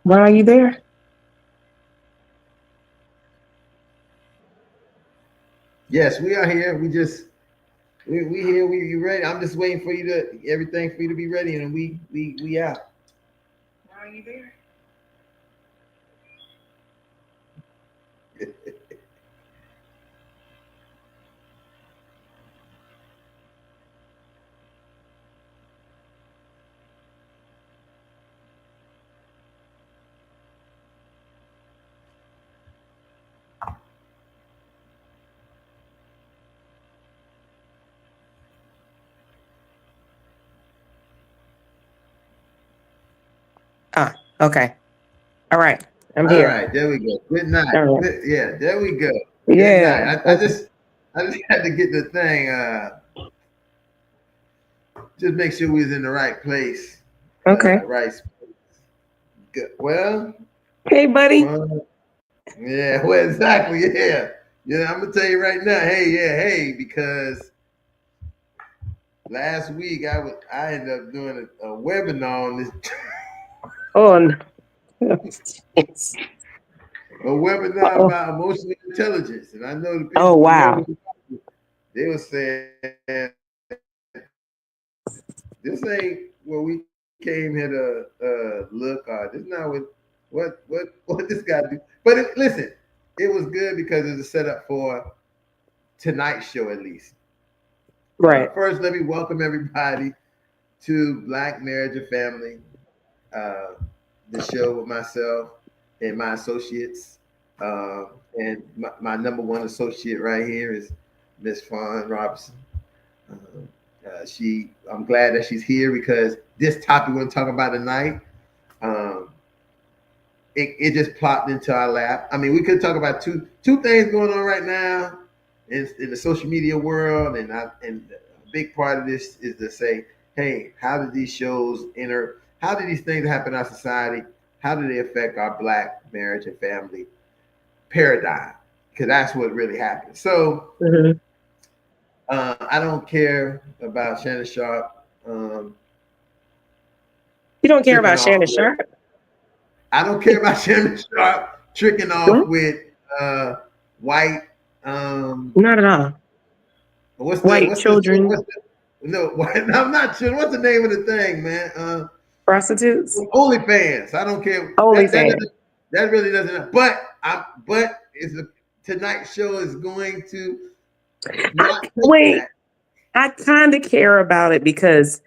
Why are you there? Yes, we are here. We here. We you ready? I'm just waiting for you to everything for you to be ready, and we out. Why are you there? Ah, okay. All right. I'm All here. right, there we go. Good night. All right. Yeah, there we go. Good night. Yeah. Okay. I just had to get the thing. Just make sure we was in the right place, Okay. right space. Good. Well, Hey, buddy. well, yeah. Well, exactly. Yeah, yeah. I'm gonna tell you right now. Hey, yeah, hey, because last week I ended up doing a webinar on this. Oh, no. A webinar Oh, about emotional intelligence, and I know the oh, people who know wow. me, they were saying this ain't what we came here to look at. This not what this guy do. But listen, it was good because it's a setup for tonight's show at least. Right. First, let me welcome everybody to Black Marriage and Family, uh, the show with myself and my associates. And my number one associate right here is Miss Fawn Robinson. I'm glad that she's here because this topic we're talking about tonight, um, it just plopped into our lap. I mean, we could talk about two things going on right now in the social media world, and a big part of this is to say, hey, how do these shows enter? How do these things happen in our society? How do they affect our Black marriage and family paradigm? Because that's what really happens. So Mm-hmm. I don't care about Shannon Sharp You don't care tricking about off Shannon with. Sharp? I don't care about Shannon Sharp tricking Hmm? off with uh, white. Um, Not at all. White what's this? children, No, I'm not sure. What's the name of the thing, man? prostitutes, OnlyFans. I don't care. OnlyFans. That really doesn't. But it's a, tonight's show is going to not touch Wait, that. I kind of care about it because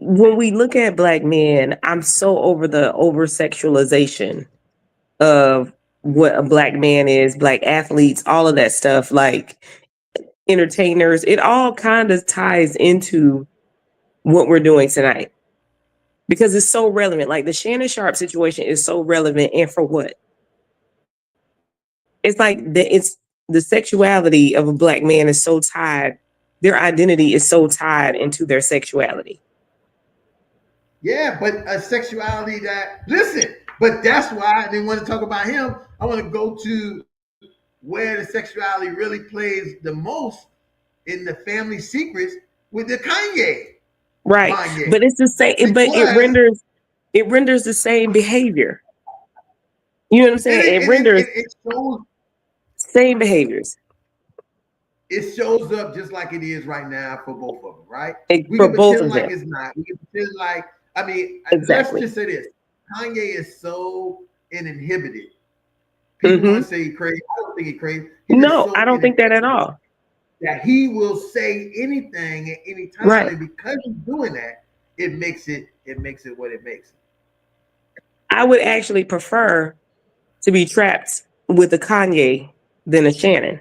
when we look at Black men, I'm so over the over sexualization of what a Black man is, Black athletes, all of that stuff, like entertainers. It all kind of ties into what we're doing tonight because it's so relevant. Like the Shannon Sharp situation is so relevant, and for what? It's like it's the sexuality of a Black man is so tied. Their identity is so tied into their sexuality. Yeah, but a sexuality that listen. But that's why I didn't want to talk about him. I want to go to where the sexuality really plays the most in the family secrets with the Right. Kanye, But it's the same, but because it renders the same behavior. You know what I'm saying? It renders it shows same behaviors up just like it is right now for both of them, right? We for can both pretend of like them. it's not. We can pretend like I mean, let's Exactly. just say this: Kanye is so uninhibited. People want Hmm. to say he's crazy. I don't think he's crazy. He's just No, I so don't think that at uninhibited all. that he will say anything at any time, Right. and because he's doing that, it makes it what it makes it. I would actually prefer to be trapped with a Kanye than a Shannon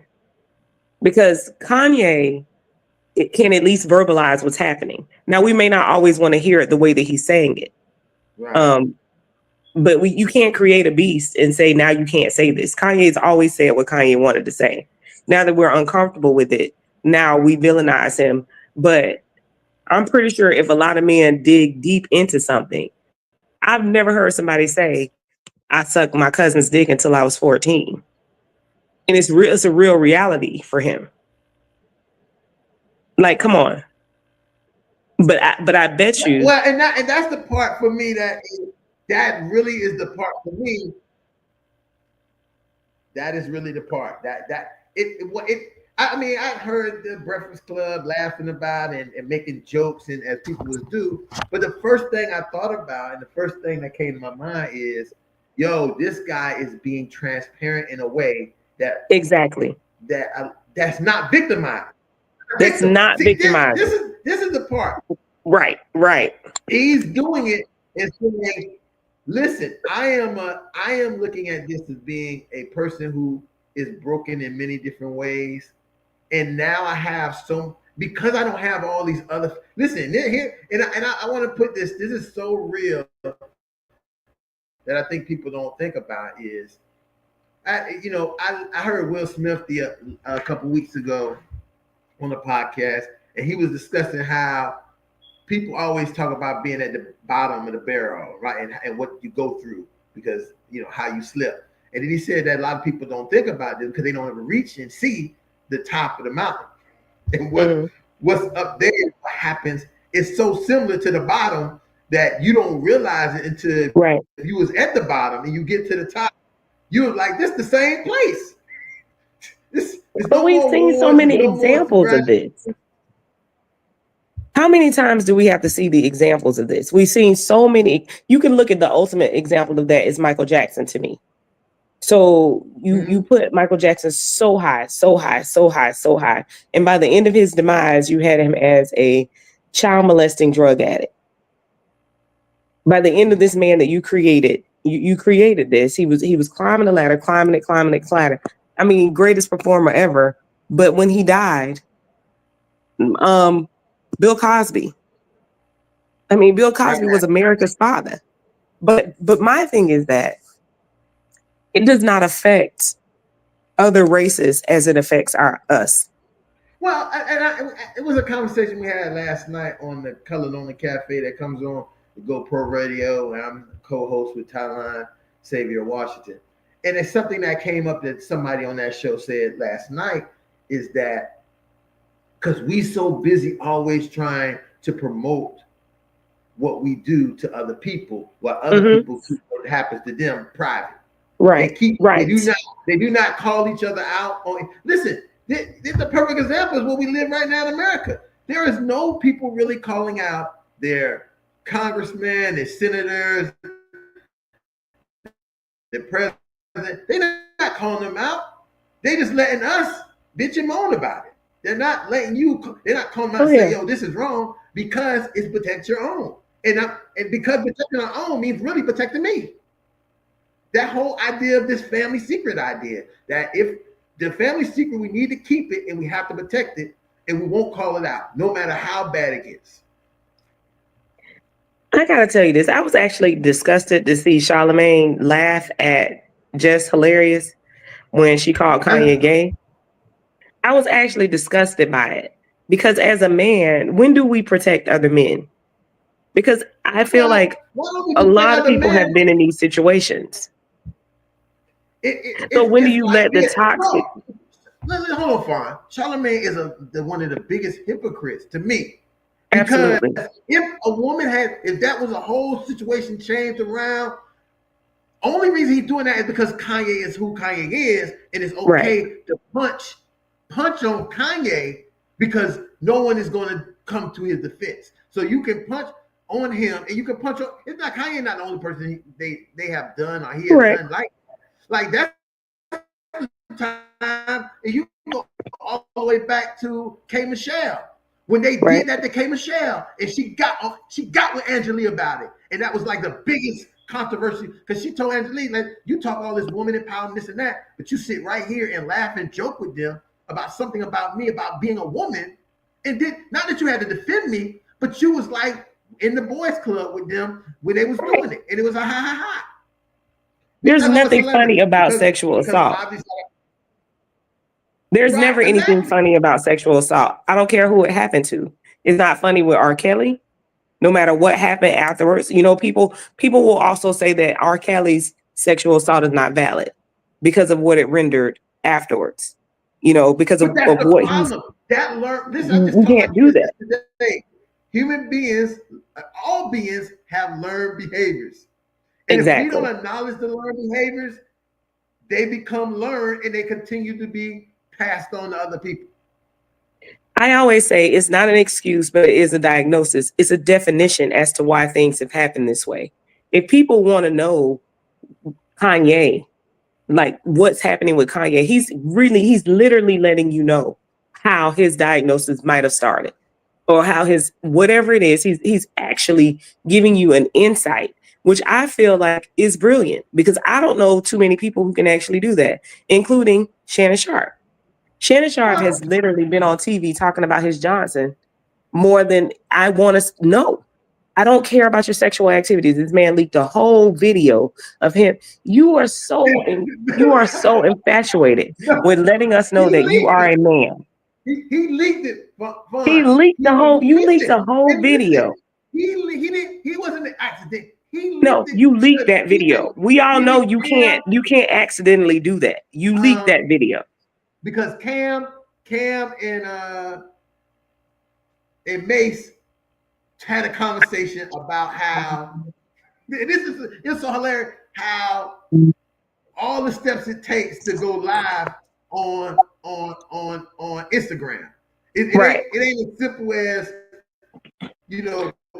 because Kanye it can at least verbalize what's happening. Now we may not always want to hear it the way that he's saying it. Right. Um, but you can't create a beast and say now you can't say this. Kanye's always said what Kanye wanted to say. Now that we're uncomfortable with it, now we villainize him. But I'm pretty sure if a lot of men dig deep into something, I've never heard somebody say, I sucked my cousin's dick until I was 14. And it's real, it's a real reality for him. Like, come on. But I bet you. Well, and that's the part for me that really is the part for me. That is really the part that it I mean, I heard the Breakfast Club laughing about and making jokes and as people would do, but the first thing I thought about and the first thing that came to my mind is, yo, this guy is being transparent in a way Exactly. that's not victimized. That's not See, victimizing. this is the part. Right. He's doing it and saying, listen, I am looking at this as being a person who is broken in many different ways. And now I have some, because I don't have all these other, listen, here, and I want to put this is so real that I think people don't think about is, I heard Will Smith a couple weeks ago on the podcast, and he was discussing how people always talk about being at the bottom of the barrel, right? And what you go through because, how you slip. And then he said that a lot of people don't think about this because they don't ever reach and see the top of the mountain. And what's up there, what happens, is so similar to the bottom that you don't realize it until if you was at the bottom and you get to the top, you're like, this is the same place. But we've seen so many examples of this. How many times do we have to see the examples of this? We've seen so many. You can look at the ultimate example of that is Michael Jackson to me. So you put Michael Jackson so high. And by the end of his demise, you had him as a child molesting drug addict. By the end of this man that you created, you created this. He was climbing the ladder, climbing it. I mean, greatest performer ever. But when he died, Bill Cosby. I mean, Bill Cosby was America's father. But my thing is that it does not affect other races as it affects us. Well, it was a conversation we had last night on the Color Only Cafe that comes on the Go Pro Radio, and I'm co-host with Tyline Xavier Washington. And it's something that came up that somebody on that show said last night is that because we so busy always trying to promote what we do to other people, while other people keep what happens to them private. Right. They do not call each other out on. Listen, the perfect example is what we live right now in America. There is no people really calling out their congressmen, their senators, the president. They're not calling them out. They just letting us bitch and moan about it. They're not letting you. They're not calling out and say, "Yo, this is wrong," because it's protect your own. And because protecting our own means really protecting me. That whole idea of this family secret idea, that if the family secret, we need to keep it and we have to protect it and we won't call it out, no matter how bad it gets. I gotta tell you this. I was actually disgusted to see Charlamagne laugh at Just Hilarious when she called Kanye gay. I was actually disgusted by it because as a man, when do we protect other men? Because I feel like a lot of people have been in these situations. So when do you let the toxic? Hold on, Fawn. Charlamagne is one of the biggest hypocrites to me. Because if a woman if that was a whole situation changed around, only reason he's doing that is because Kanye is who Kanye is, and it's okay to punch on Kanye because no one is going to come to his defense. So you can punch on him, and you can punch on. It's not Kanye, not the only person they have done or he has done like that. Time, and you go all the way back to K. Michelle when they did that to K. Michelle, and she got with Angelique about it, and that was like the biggest controversy because she told Angelique, like, you talk all this woman empowerment, this and that, but you sit right here and laugh and joke with them about something about me, about being a woman, and then not that you had to defend me, but you was like in the boys club with them when they was doing it, and it was a ha ha ha. There's nothing funny about sexual assault. There's never anything funny about sexual assault. I don't care who it happened to. It's not funny with R. Kelly. no matter what happened afterwards. You know, people will also say that R. Kelly's sexual assault is not valid because of what it rendered afterwards. You know, because But that's of the what he's. problem. That learn this. I just You talked about can't do this that. today. Human beings, all beings, have learned behaviors, and if we don't Exactly. acknowledge the learned behaviors, they become learned and they continue to be passed on to other people. I always say it's not an excuse, but it is a diagnosis. It's a definition as to why things have happened this way. If people want to know Kanye, like what's happening with Kanye, he's literally letting you know how his diagnosis might have started or how his whatever it is, he's actually giving you an insight, which I feel like is brilliant because I don't know too many people who can actually do that, including Shannon Sharp. Shannon Sharp Well, has literally been on TV talking about his Johnson more than I want to know. I don't care about your sexual activities. This man leaked a whole video of him. You are so infatuated no, with letting us know he that you leaked are it. a man. He leaked it, He Vaughn. leaked the He whole. You leaked leaked it. the whole And listen, video. he didn't. He wasn't an accident. He No, leaked it you leaked because that video. We all know even you Cam, can't accidentally do that. You leaked um, that video. because Cam and Mace had a conversation about how it's so hilarious how all the steps it takes to go live on Instagram. Right. It ain't as simple as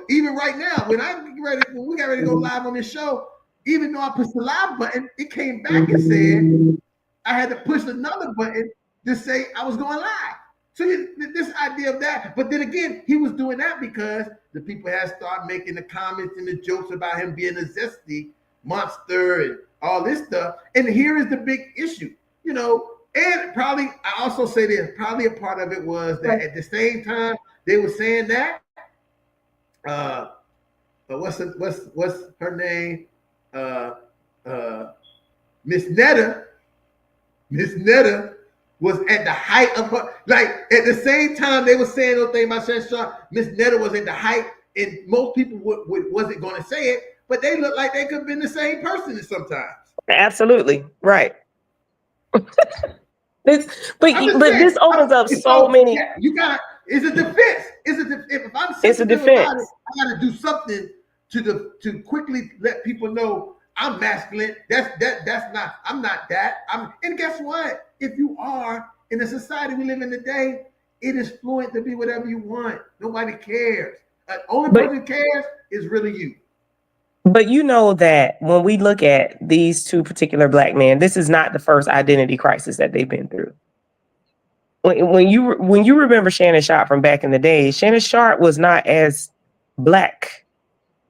even right now when we got ready to go live on this show. Even though I pushed the live button, it came back and said I had to push another button to say I was going live. So this idea of that, but then again, he was doing that because the people had started making the comments and the jokes about him being a zesty monster and all this stuff. And here is the big issue, and probably I also say this, probably a part of it was that at the same time they were saying that, uh, what's her name, uh, uh, Miss Netta. Miss Netta was at the height of her. Like at the same time they were saying those things about Shannon Sharp, Miss Netta was at the height, and most people wasn't going to say it, but they looked like they could have been the same person sometimes. Absolutely. Right. This, I'm just but saying. this opens up so So many. yeah, you got. It's a defense. If I'm It's a sensitive about it, defense. I got to do something to quickly let people know I'm masculine. That's not. I'm not that. And guess what? If you are in the society we live in today, it is fluent to be whatever you want. Nobody cares. Only But person who cares is really you. but you know that when we look at these two particular black men, this is not the first identity crisis that they've been through. When you remember Shannon Sharp from back in the day, Shannon Sharp was not as black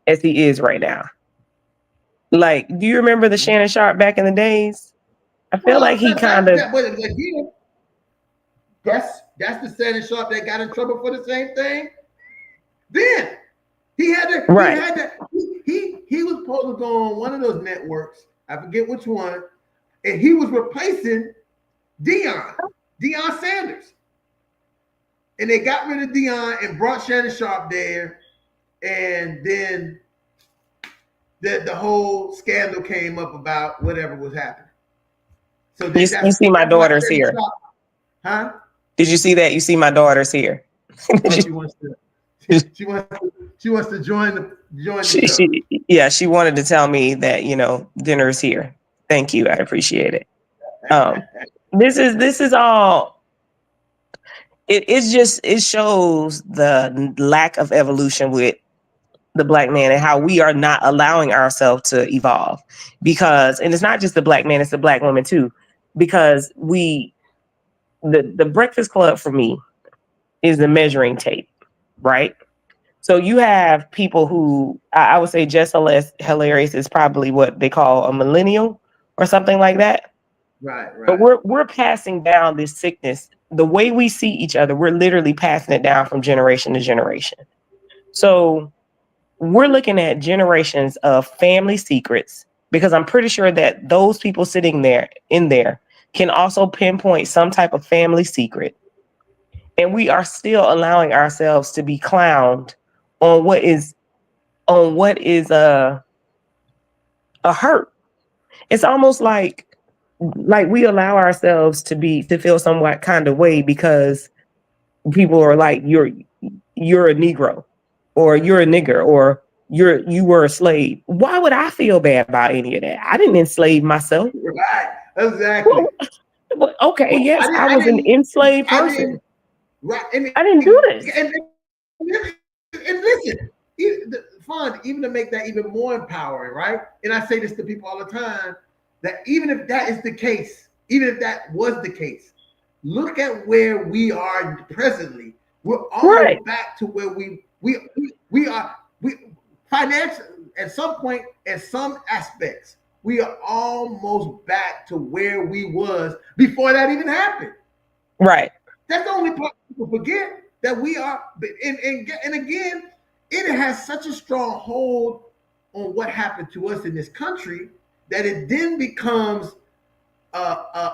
as he is right now. Like, do you remember the Shannon Sharp back in the days? I feel like Well, he kind of but again, that's the Shannon Sharp that got in trouble for the same thing. Then right. he was supposed to go on one of those networks. I forget which one, and he was replacing Deion Sanders, and they got rid of Deion and brought Shannon Sharp there, and then the whole scandal came up about whatever was happening. So You see my that's why daughters Shannon here. Sharp, huh? Did you see that? You see my daughters here. Oh, she wants to join the show. Yeah, she wanted to tell me that, dinner is here. Thank you. I appreciate it. Um, this is all it shows the lack of evolution with the black man and how we are not allowing ourselves to evolve, and it's not just the black man, it's the black woman too, because the Breakfast Club for me is the measuring tape, right? So you have people who I would say Jess Hilarious is probably what they call a millennial or something like that. Right. But we're passing down this sickness. The way we see each other, we're literally passing it down from generation to generation. So we're looking at generations of family secrets, because I'm pretty sure that those people sitting there can also pinpoint some type of family secret. And we are still allowing ourselves to be clowned on what is on what is a hurt. It's almost like we allow ourselves to feel somewhat kind of way because people are like, you're a Negro, or you're a nigger, or you were a slave. Why would I feel bad about any of that? I didn't enslave myself. Right. Exactly. Well, okay, Well, yes, I was an enslaved I person. didn't, right. And, I didn't do this. and listen, fun, even to make that even more empowering, right? And I say this to people all the time, that even if that is the case, even if that was the case, look at where we are presently. We're Right, almost back to where we are we financial at some point, at some aspects, we are almost back to where we was before that even happened. right, That's the only part people forget, that we are, and again, it has such a strong hold on what happened to us in this country that it then becomes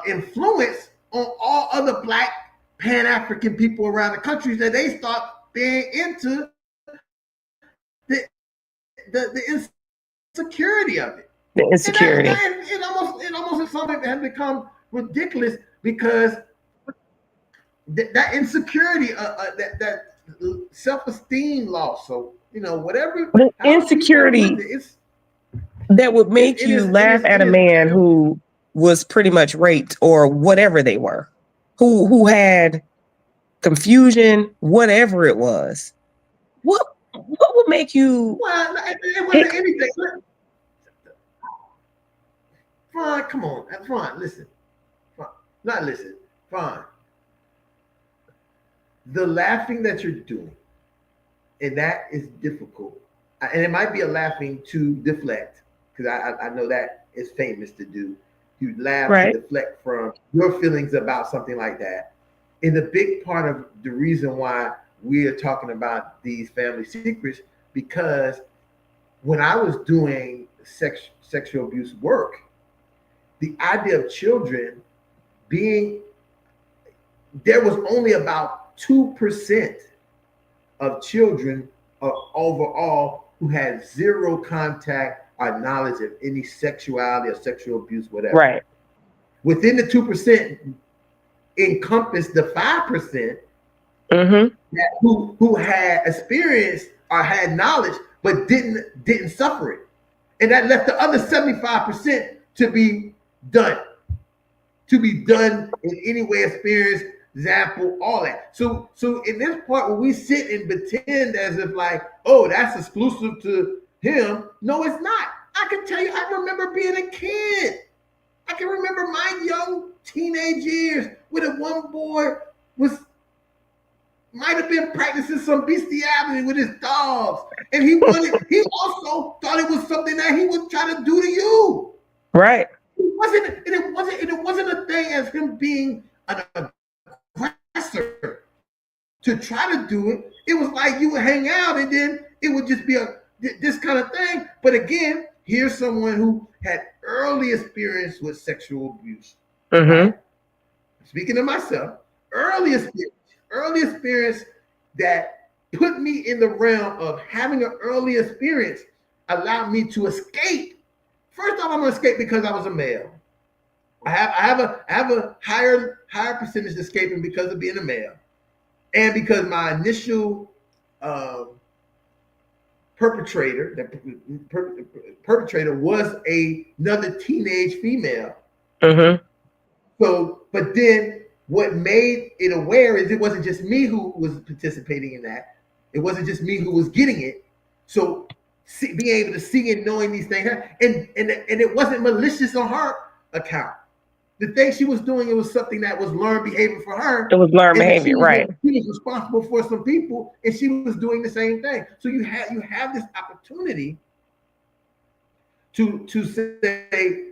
influence on all other Black Pan African people around the country, that they start being into the insecurity of it. the And insecurity. it almost in some way has become ridiculous because that insecurity, that self-esteem loss. So whatever, The however people want to put insecurity it, that would make it you is it laugh is at it a is man who was pretty much raped or whatever they were, who had confusion, whatever it was. What would make you well, it wasn't pick? anything. Fine, come on, fine. Listen, fine, not listen. Fine. The laughing that you're doing, and that is difficult, and it might be a laughing to deflect, because I know that is famous to do. You laugh to Right, deflect from your feelings about something like that. And a big part of the reason why we are talking about these family secrets, because when I was doing sexual abuse work, the idea of children being, there was only about 2% of children overall who had zero contact or knowledge of any sexuality or sexual abuse, whatever. right. Within the 2% encompassed the 5% Mm-hmm. who had experience or had knowledge but didn't suffer it. And that left the other 75% to be done. To be done in any way, experience, example, all that. So in this part where we sit and pretend as if like, oh, that's exclusive to him. No, it's not. I can tell you, I remember being a kid. I can remember my young teenage years where the one boy was might have been practicing some bestiality with his dogs. And he also thought it was something that he would try to do to you. Right. It wasn't a thing as him being an aggressor to try to do it. It was like you would hang out and then it would just be this kind of thing. But again, here's someone who had early experience with sexual abuse. Mm-hmm. Right? Speaking of myself, early experience that put me in the realm of having an early experience allowed me to escape. First off, I'm gonna escape because I was a male. I have a higher percentage escaping because of being a male, and because my initial perpetrator was another teenage female. Mm-hmm. So, but then what made it aware is it wasn't just me who was participating in that. It wasn't just me who was getting it. So, being able to see and knowing these things, and it wasn't malicious on her account. The thing she was doing, it was something that was learned behavior for her, It was learned and behavior, right? she was responsible for some people, and she was doing the same thing. So you have this opportunity to say,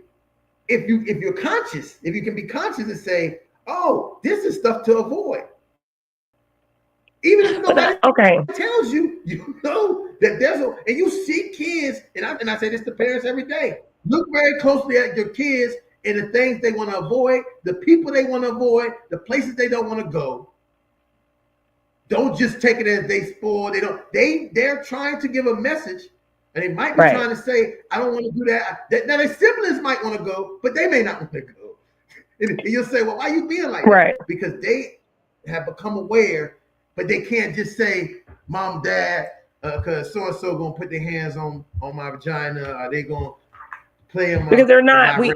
if you're conscious, if you can be conscious and say, oh, this is stuff to avoid. Even if nobody Okay. tells you, you know that and you see kids, and I say this to parents every day, look very closely at your kids and the things they want to avoid, the people they want to avoid, the places they don't want to go. Don't just take it as they spoil. They're trying to give a message And they might be Right. trying to say, I don't want to do that. Now their siblings might want to go, but they may not want to go. And you'll say, well, why are you being like Right. that? Because they have become aware, but they can't just say, Mom, Dad, because so and so gonna put their hands on my vagina. Are they gonna play in Because they're in not. my?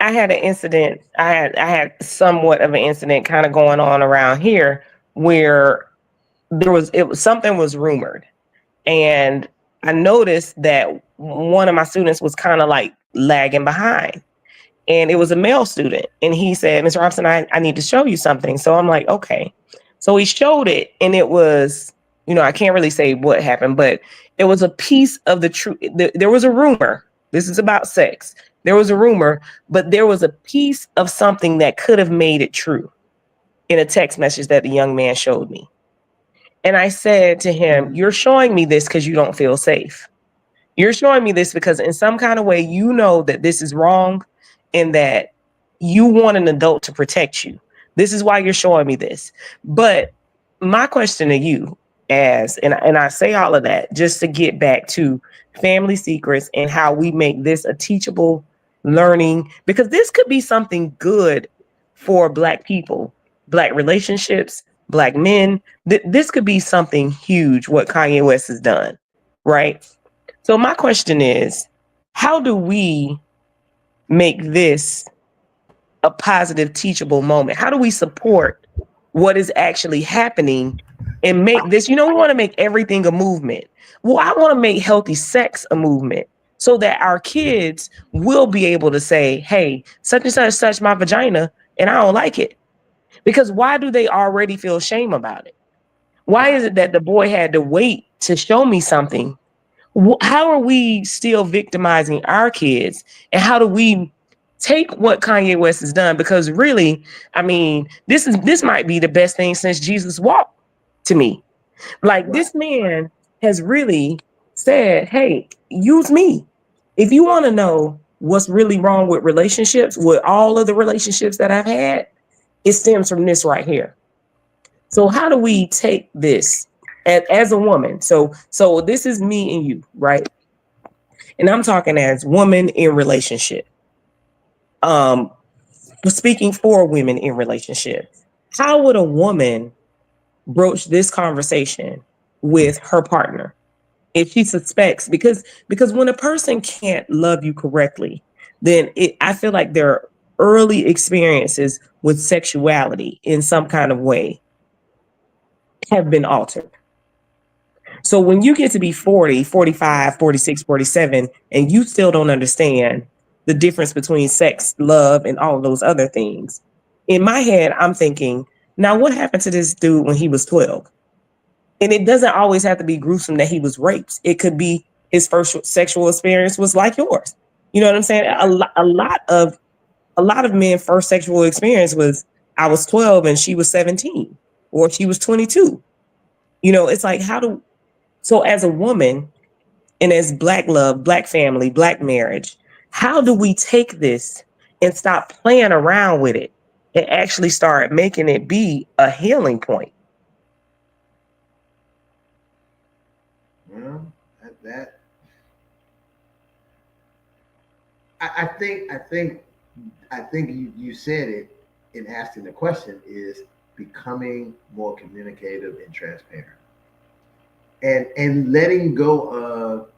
I had an incident. I had somewhat of an incident kind of going on around here where something was rumored, and I noticed that one of my students was kind of like lagging behind, and it was a male student, and he said, "Mr. Robson, I need to show you something." So I'm like, okay. So he showed it, and it was, I can't really say what happened, but it was a piece of the truth. There was a rumor. This is about sex. There was a rumor, but there was a piece of something that could have made it true in a text message that the young man showed me. And I said to him, "You're showing me this because you don't feel safe. You're showing me this because in some kind of way, you know that this is wrong and that you want an adult to protect you. This is why you're showing me this." But my question to you and I say all of that just to get back to family secrets and how we make this a teachable learning, because this could be something good for Black people, Black relationships, Black men. This could be something huge, what Kanye West has done, right? So my question is, how do we make this a positive teachable moment? How do we support what is actually happening and make this, we want to make everything a movement. Well, I want to make healthy sex a movement so that our kids will be able to say, hey, such and such touched my vagina and I don't like it. Because why do they already feel shame about it? Why is it that the boy had to wait to show me something? How are we still victimizing our kids? And how do we take what Kanye West has done? Because really, I mean, this might be the best thing since Jesus walked to me. Like, this man has really said, hey, use me. If you want to know what's really wrong with relationships, with all of the relationships that I've had, it stems from this right here. So how do we take this as a woman? So this is me and you, right? And I'm talking as woman in relationship. Um, Speaking for women in relationship. How would a woman broach this conversation with her partner if she suspects? Because when a person can't love you correctly, then I feel like their early experiences with sexuality in some kind of way have been altered. So when you get to be 40, 45, 46, 47, and you still don't understand the difference between sex, love, and all of those other things, in my head, I'm thinking, now what happened to this dude when he was 12? And it doesn't always have to be gruesome that he was raped. It could be his first sexual experience was like yours. You know what I'm saying? A lot of men first sexual experience was, I was 12 and she was 17 or she was 22. It's like, so as a woman and as Black love, Black family, Black marriage, how do we take this and stop playing around with it and actually start making it be a healing point? Well, that I think you said it in asking the question is becoming more communicative and transparent, and letting go of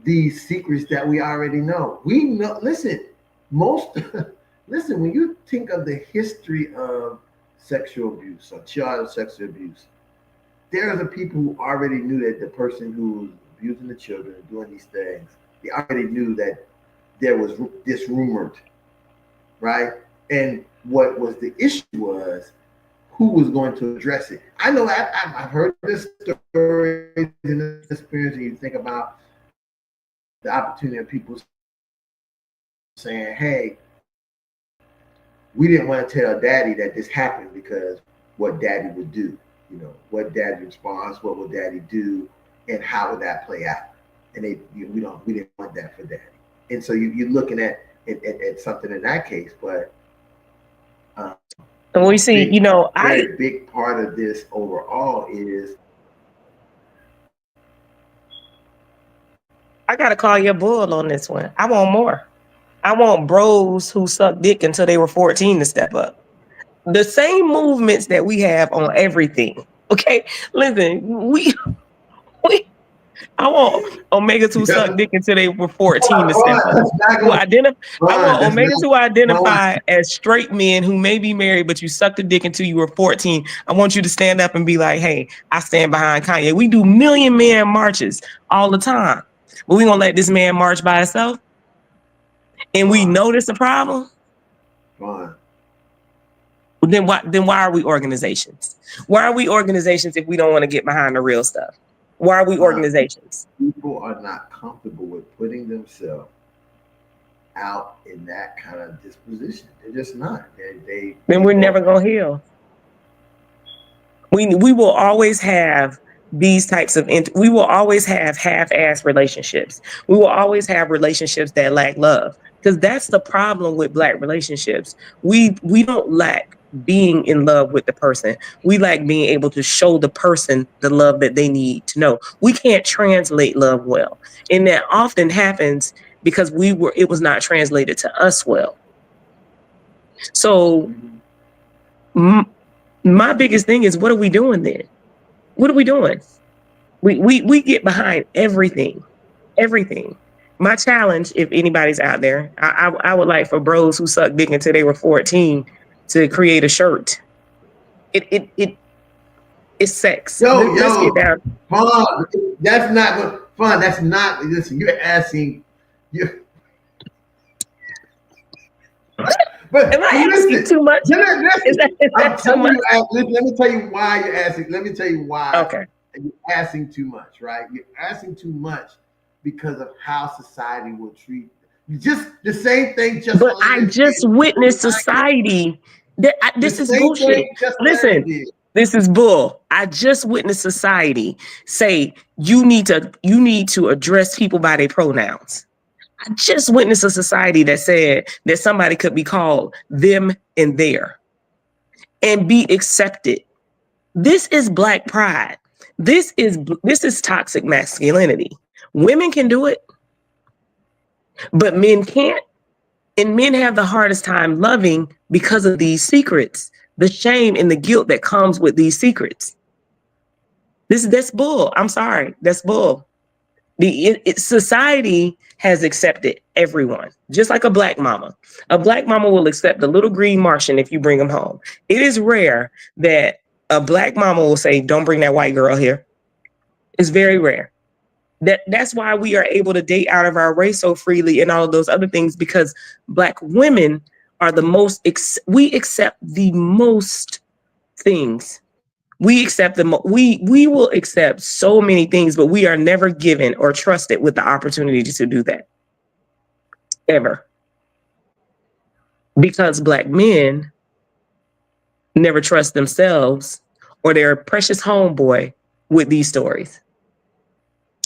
these secrets that we already know. We know. Listen, most listen, when you think of the history of sexual abuse or child sexual abuse, there are the people who already knew that the person who was abusing the children and doing these things, they already knew that there was this rumored, right? And what was the issue was who was going to address it. I know I've heard this story and this experience, and you think about the opportunity of people saying, hey, we didn't want to tell daddy that this happened because what daddy would do, what daddy response, what would daddy do, and how would that play out? And we didn't want that for daddy. And so you're looking at something in that case, but And we see, a I very big part of this overall is I gotta call your bull on this one. I want more. I want bros who suck dick until they were 14 to step up. The same movements that we have on everything. Okay, listen, we I want Omegas who Yeah. suck dick until they were 14 to step Fine, up. that's not Who gonna, identify? I fine, want that's not Omegas who fine. identify as straight men who may be married, but you sucked the dick until you were 14. I want you to stand up and be like, "Hey, I stand behind Kanye." We do million man marches all the time, but we gonna let this man march by himself, and we Fine, know this a problem. fine. Then why? Then why are we organizations? Why are we organizations if we don't want to get behind the real stuff? Why are we Fine. organizations? People are not comfortable with putting themselves out in that kind of disposition. They're just not. Then we're never gonna heal. We will always have these types of we will always have half-ass relationships. We will always have relationships that lack love, because that's the problem with Black relationships. We don't lack being in love with the person. We lack being able to show the person the love that they need to know. We can't translate love well, and that often happens because it was not translated to us well. So my biggest thing is, what are we doing then? What are we doing? We get behind everything. My challenge, if anybody's out there, I would like for bros who suck dick until they were 14 to create a shirt. It's sex. Let's get down. fun. That's not what fun. That's not. Listen, you're asking. You. But Am I asking too much? Is that too much? Let me tell you why you're asking. Let me tell you why. Okay. You're asking too much, right? You're asking too much because of how society will treat you. Just the same thing. But I just witnessed society. This is bullshit. Listen, this is bull. I just witnessed society say you need to address people by their pronouns. I just witnessed a society that said that somebody could be called them and their and be accepted. This is Black pride. This is toxic masculinity. Women can do it, but men can't. And men have the hardest time loving because of these secrets, the shame and the guilt that comes with these secrets. That's bull. I'm sorry. That's bull. Society has accepted everyone, just like a Black mama. A Black mama will accept a little green Martian if you bring him home. It is rare that a Black mama will say, "Don't bring that white girl here." It's very rare. That's why we are able to date out of our race so freely and all of those other things, because Black women are the most, we accept the most things. We accept we will accept so many things, but we are never given or trusted with the opportunity to do that. Ever. Because Black men never trust themselves or their precious homeboy with these stories.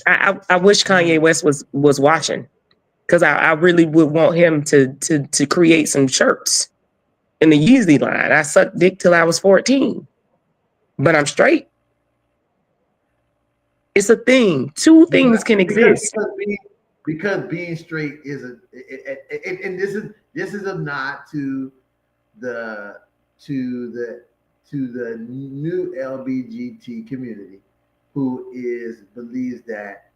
I wish Kanye West was watching, because I really would want him to create some shirts in the Yeezy line. I sucked dick till I was 14, but I'm straight. It's a thing. Two things can exist. Because being straight is and this is a nod to the new LBGT community, who believes that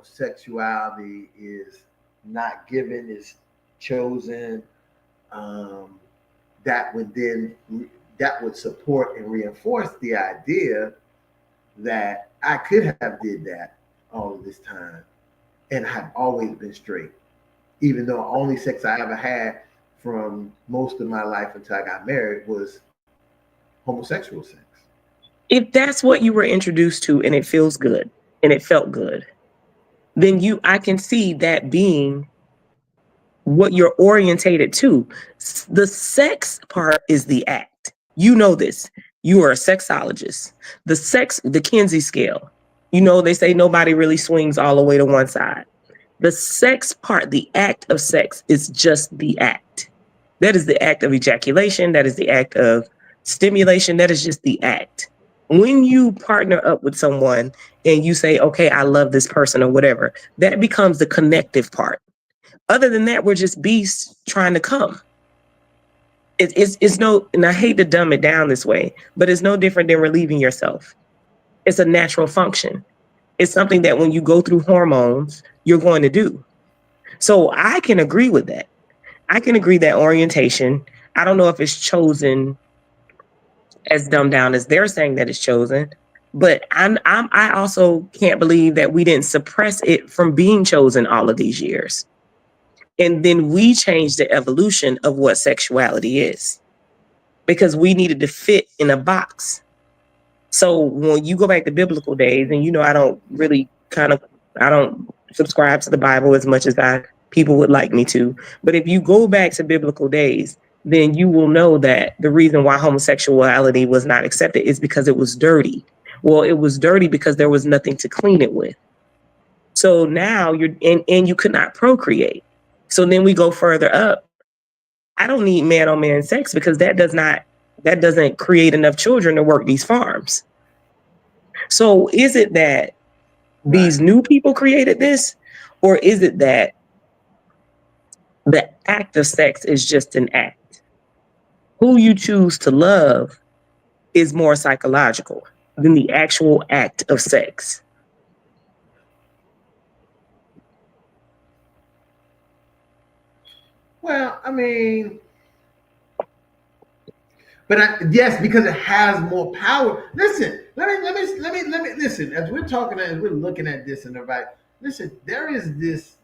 sexuality is not given, is chosen. That would support and reinforce the idea that I could have did that all of this time and have always been straight, even though only sex I ever had from most of my life until I got married was homosexual sex. If that's what you were introduced to and it feels good and it felt good, then I can see that being what you're orientated to. The sex part is the act. You know this. You are a sexologist. The Kinsey scale. They say nobody really swings all the way to one side. The sex part, the act of sex, is just the act. That is the act of ejaculation. That is the act of stimulation. That is just the act. When you partner up with someone and you say, okay, I love this person or whatever, that becomes the connective part. Other than that, we're just beasts trying to come. It's no, and I hate to dumb it down this way, but it's no different than relieving yourself. It's a natural function. It's something that when you go through hormones, you're going to do. So I can agree with that. I can agree that orientation, I don't know if it's chosen as dumbed down as they're saying that it's chosen, but I also can't believe that we didn't suppress it from being chosen all of these years. And then we changed the evolution of what sexuality is because we needed to fit in a box. So when you go back to biblical days, and I don't really I don't subscribe to the Bible as much as people would like me to. But if you go back to biblical days, then you will know that the reason why homosexuality was not accepted is because it was dirty. Well, it was dirty because there was nothing to clean it with. So now and you could not procreate. So then we go further up. I don't need man on man sex because that doesn't create enough children to work these farms. So is it that these new people created this, or is it that the act of sex is just an act? Who you choose to love is more psychological than the actual act of sex. Well, I mean, but yes, because it has more power. Listen, let me listen. As we're looking at this and everybody, listen. There is this.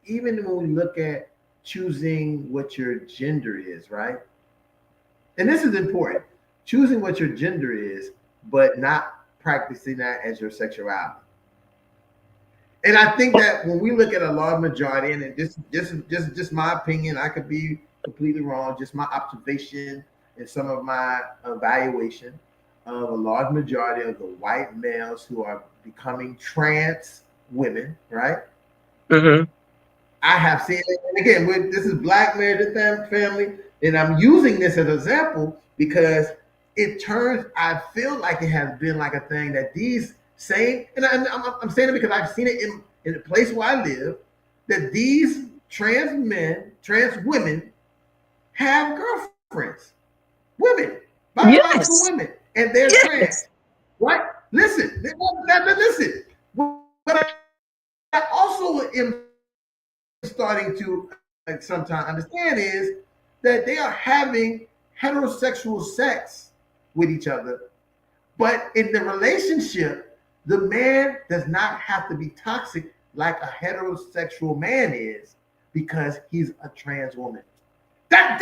Even when we look at choosing what your gender is, right? And this is important. Choosing what your gender is, but not practicing that as your sexuality. And I think that when we look at a large majority, and just my opinion, I could be completely wrong, just my observation and some of my evaluation of a large majority of the white males who are becoming trans women, right? Mm-hmm. I have seen it. And again, this is black married family, and I'm using this as an example because I feel like it has been like a thing that these same, and I'm saying it because I've seen it in the place where I live, that these trans women have girlfriends, women, biological Yes. women, and they're trans. Yes. What? Listen, listen. But I also am starting to sometimes understand is that they are having heterosexual sex with each other, but in the relationship, the man does not have to be toxic like a heterosexual man is because he's a trans woman. That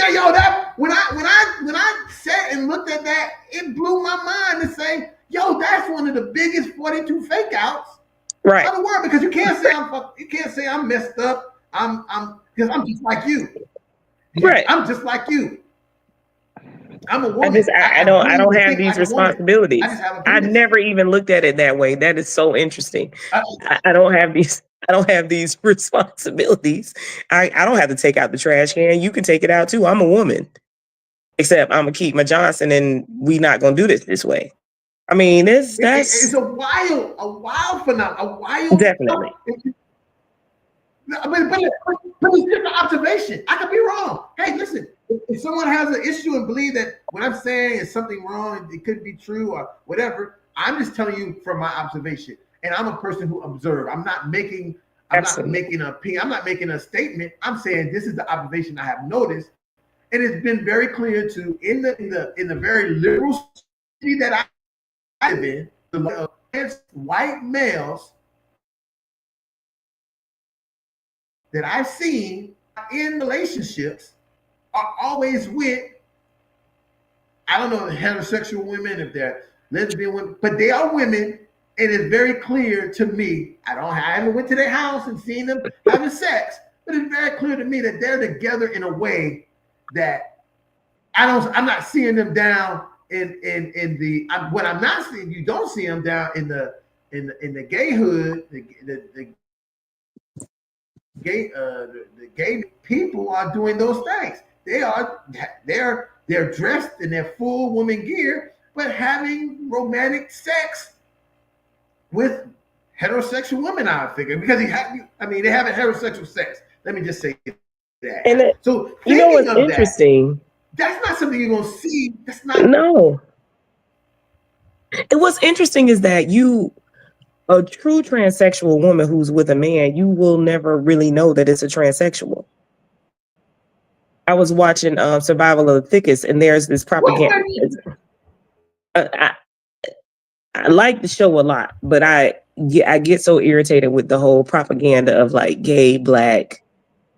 when I sat and looked at that, it blew my mind to say, yo, that's one of the biggest 42 fake outs Right. of the world because you can't say I'm messed up. I'm because I'm just like you. Right. I'm just like you. I'm a woman. I I don't really have think these like a woman. I responsibilities. just have a I penis. never even looked at it that way. That is so interesting. I, I don't have these. I don't have these responsibilities. I don't have to take out the trash can. You can take it out too. I'm a woman. Except I'm gonna keep my Johnson, and we not gonna do this way. I mean, it's that's a wild phenomenon, a wild. definitely But it's just an observation. I could be wrong. Hey, listen, if someone has an issue and believe that what I'm saying is something wrong, it could be true or whatever. I'm just telling you from my observation, and I'm a person who observe. I'm not absolutely. making an opinion. I'm not making a statement. I'm saying this is the observation I have noticed, and it's been very clear to in the very liberal city that I live in, the white males that I've seen in relationships are always with, I don't know, heterosexual women, if they're lesbian women, but they are women. And it's very clear to me. I haven't went to their house and seen them having sex, but it's very clear to me that they're together in a way that I'm not seeing them down in the what I'm not seeing. You don't see them down in the gay hood, the the gay people are doing those things. They're dressed in their full woman gear, but having romantic sex with heterosexual women, I figure, because they having heterosexual sex. Let me just say that. And So you know thinking what's of that, interesting? that's not something you're gonna see. That's not. No. And what's interesting is that a true transsexual woman who's with a man, you will never really know that it's a transsexual. I was watching Survival of the Thickest, and there's this propaganda. I, I like the show a lot, but I get so irritated with the whole propaganda of like gay, black.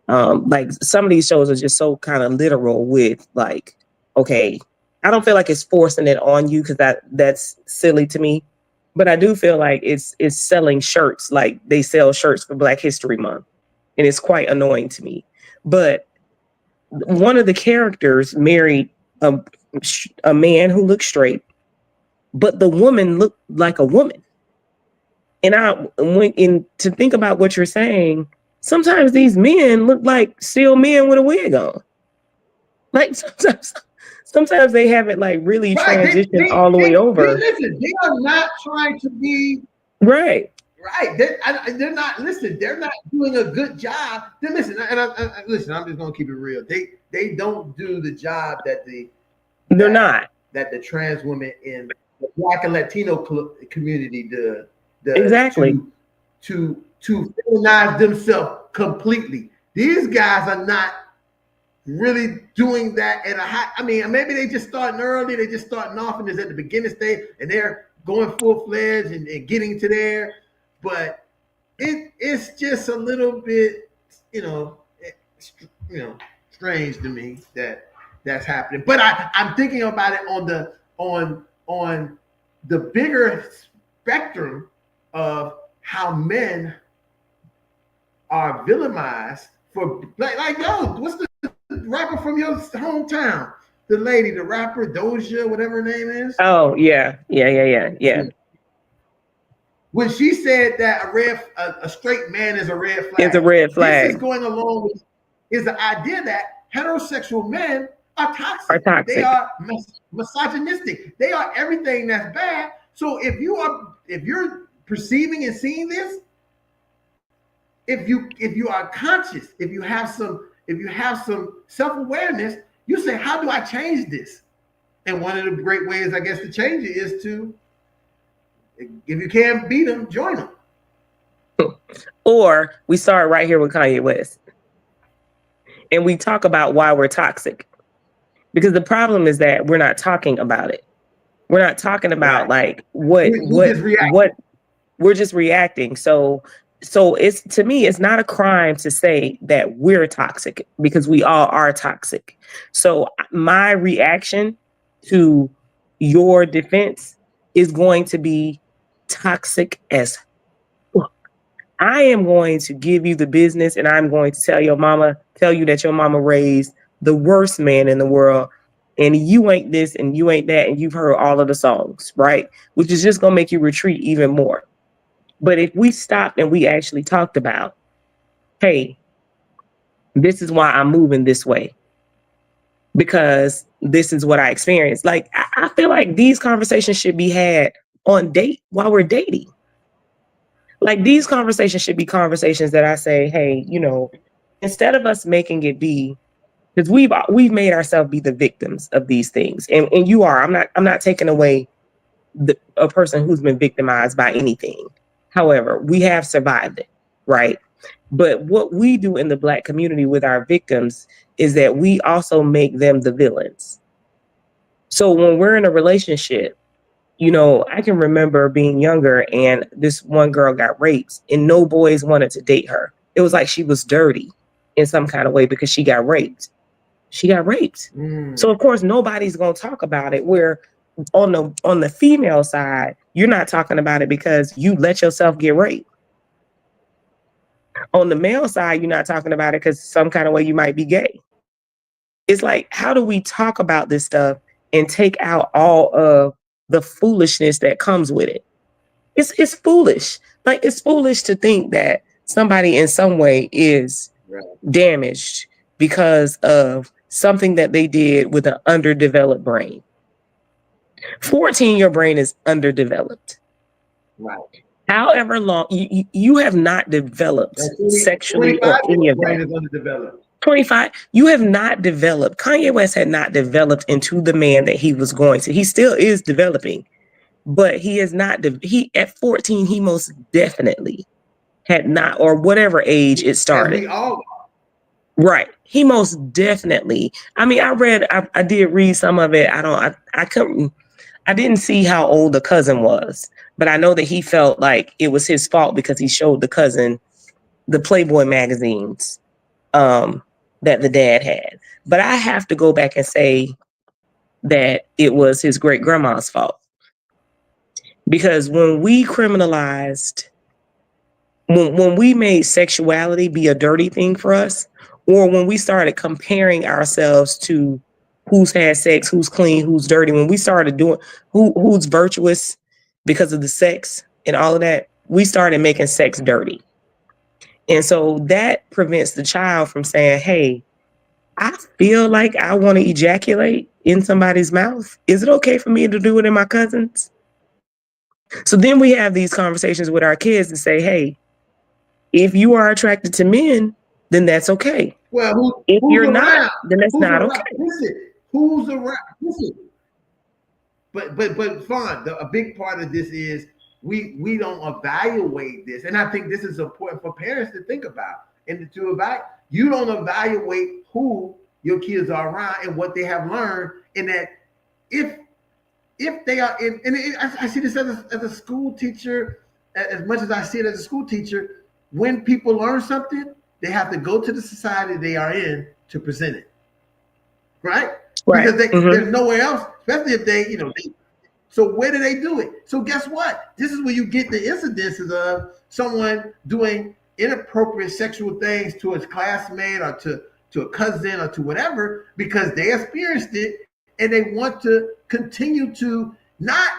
Like some of these shows are just so kind of literal with like, okay, I don't feel like it's forcing it on you because that's silly to me. But I do feel like it's selling shirts, like they sell shirts for Black History Month, and it's quite annoying to me. But one of the characters married a man who looked straight, but the woman looked like a woman. And I went in to think about what you're saying. Sometimes these men look like still men with a wig on. Like sometimes they haven't like really Right. transitioned all the way over. Listen, they are not trying to be right. Right. They're not, listen, they're not doing a good job. Then listen, listen, I'm just gonna keep it real. They don't do the job they're not that the trans women in the Black and Latino community does exactly to feminize themselves completely. These guys are not really doing that at a high. I mean, maybe they just starting early, they just starting off and it's at the beginning stage and they're going full-fledged and getting to there. But it's just a little bit, strange to me that that's happening. But I'm thinking about it on the bigger spectrum of how men are villainized for like yo, what's the rapper from your hometown? The lady, the rapper Doja, whatever her name is. Oh yeah. When she said that a straight man is a red flag, it's a red flag. This is going along with is the idea that heterosexual men are toxic. They are misogynistic. They are everything that's bad. So if you're perceiving and seeing this, if you are conscious, if you have some self-awareness, you say, how do I change this? And one of the great ways, I guess, to change it is to, if you can't beat them, join them. Or we start right here with Kanye West. And we talk about why we're toxic. Because the problem is that we're not talking about it. We're not talking about like what we're just reacting. So it's, to me, it's not a crime to say that we're toxic because we all are toxic. So my reaction to your defense is going to be toxic as fuck. I am going to give you the business and I'm going to tell you that your mama raised the worst man in the world and you ain't this and you ain't that and you've heard all of the songs, right? Which is just going to make you retreat even more. But if we stopped and we actually talked about, hey, this is why I'm moving this way, because this is what I experienced. Like, I feel like these conversations should be had while we're dating. Like, these conversations should be conversations that I say, hey, instead of us making it be, because we've made ourselves be the victims of these things, and you are. I'm not taking away a person who's been victimized by anything. However, we have survived it, right? But what we do in the Black community with our victims is that we also make them the villains. So when we're in a relationship, I can remember being younger and this one girl got raped and no boys wanted to date her. It was like she was dirty in some kind of way because she got raped. She got raped. So of course nobody's going to talk about it, where on the female side, you're not talking about it because you let yourself get raped. On the male side, you're not talking about it because some kind of way you might be gay. It's like, how do we talk about this stuff and take out all of the foolishness that comes with it? It's foolish. Like, it's foolish to think that somebody in some way is damaged because of something that they did with an underdeveloped brain. 14, your brain is underdeveloped. Right. However long you have not developed That sexually or 25 year any old of brain that. is underdeveloped. 25, you have not developed. Kanye West had not developed into the man that he was going to. He still is developing, but he is not. He at 14, he most definitely had not, or whatever age it As started. we all Right. He most definitely. I mean, I did read some of it. I couldn't, I didn't see how old the cousin was, but I know that he felt like it was his fault because he showed the cousin the Playboy magazines that the dad had. But I have to go back and say that it was his great grandma's fault. Because when we criminalized, when we made sexuality be a dirty thing for us, or when we started comparing ourselves to who's had sex, who's clean, who's dirty, when we started doing who's virtuous because of the sex and all of that, we started making sex dirty. And so that prevents the child from saying, hey, I feel like I want to ejaculate in somebody's mouth. Is it okay for me to do it in my cousin's? So then we have these conversations with our kids to say, hey, if you are attracted to men, then that's okay. well, If who's you're not, around? then that's Who's not around? okay. Listen, who's around? Listen. But fine. A big part of this is we don't evaluate this, and I think this is important for parents to think about and to evaluate. You don't evaluate who your kids are around and what they have learned, and that if they are in, and I see this as a school teacher, as much as I see it as a school teacher, when people learn something, they have to go to the society they are in to present it, right? Right. Because there's nowhere else, especially if so where do they do it? So guess what? This is where you get the incidences of someone doing inappropriate sexual things to his classmate or to a cousin or to whatever because they experienced it and they want to continue to not,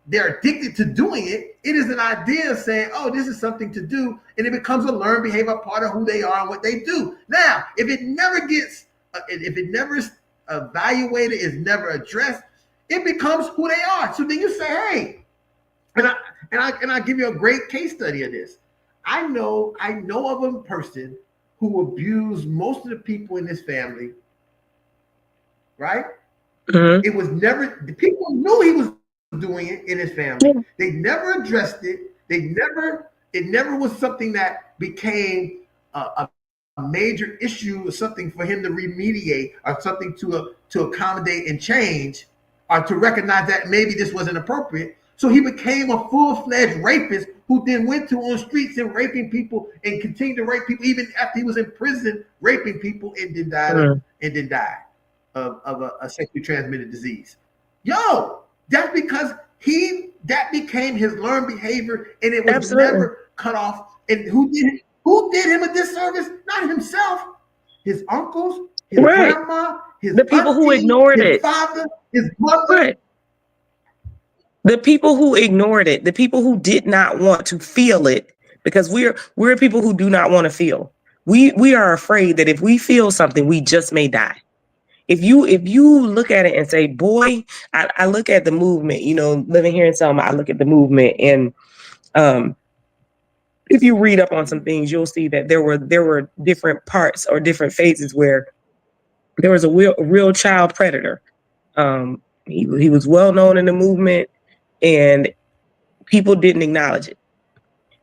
they're addicted to doing it. It is an idea of saying, oh, this is something to do, and it becomes a learned behavior part of who they are and what they do. Now, if it never is evaluated, is never addressed, it becomes who they are. So then you say, hey, and I give you a great case study of this. I know of a person who abused most of the people in his family, right? It was never, the people knew he was doing it in his family. Yeah. They never addressed it. It never was something that became a major issue or something for him to remediate or something to accommodate and change or to recognize that maybe this wasn't appropriate. So he became a full-fledged rapist who then went to on streets and raping people and continued to rape people even after he was in prison raping people and then died of a sexually transmitted disease. Yo, that's because that became his learned behavior and it was never cut off. And who did him a disservice? Not himself, his uncles, his grandma, his the people auntie, who ignored his it. father, his mother. Right. The people who ignored it, the people who did not want to feel it, because we're people who do not want to feel. We are afraid that if we feel something, we just may die. If you look at it and say, boy, I look at the movement, living here in Selma, I look at the movement, and if you read up on some things, you'll see that there were different parts or different phases where there was a real child predator. He was well known in the movement, and people didn't acknowledge it.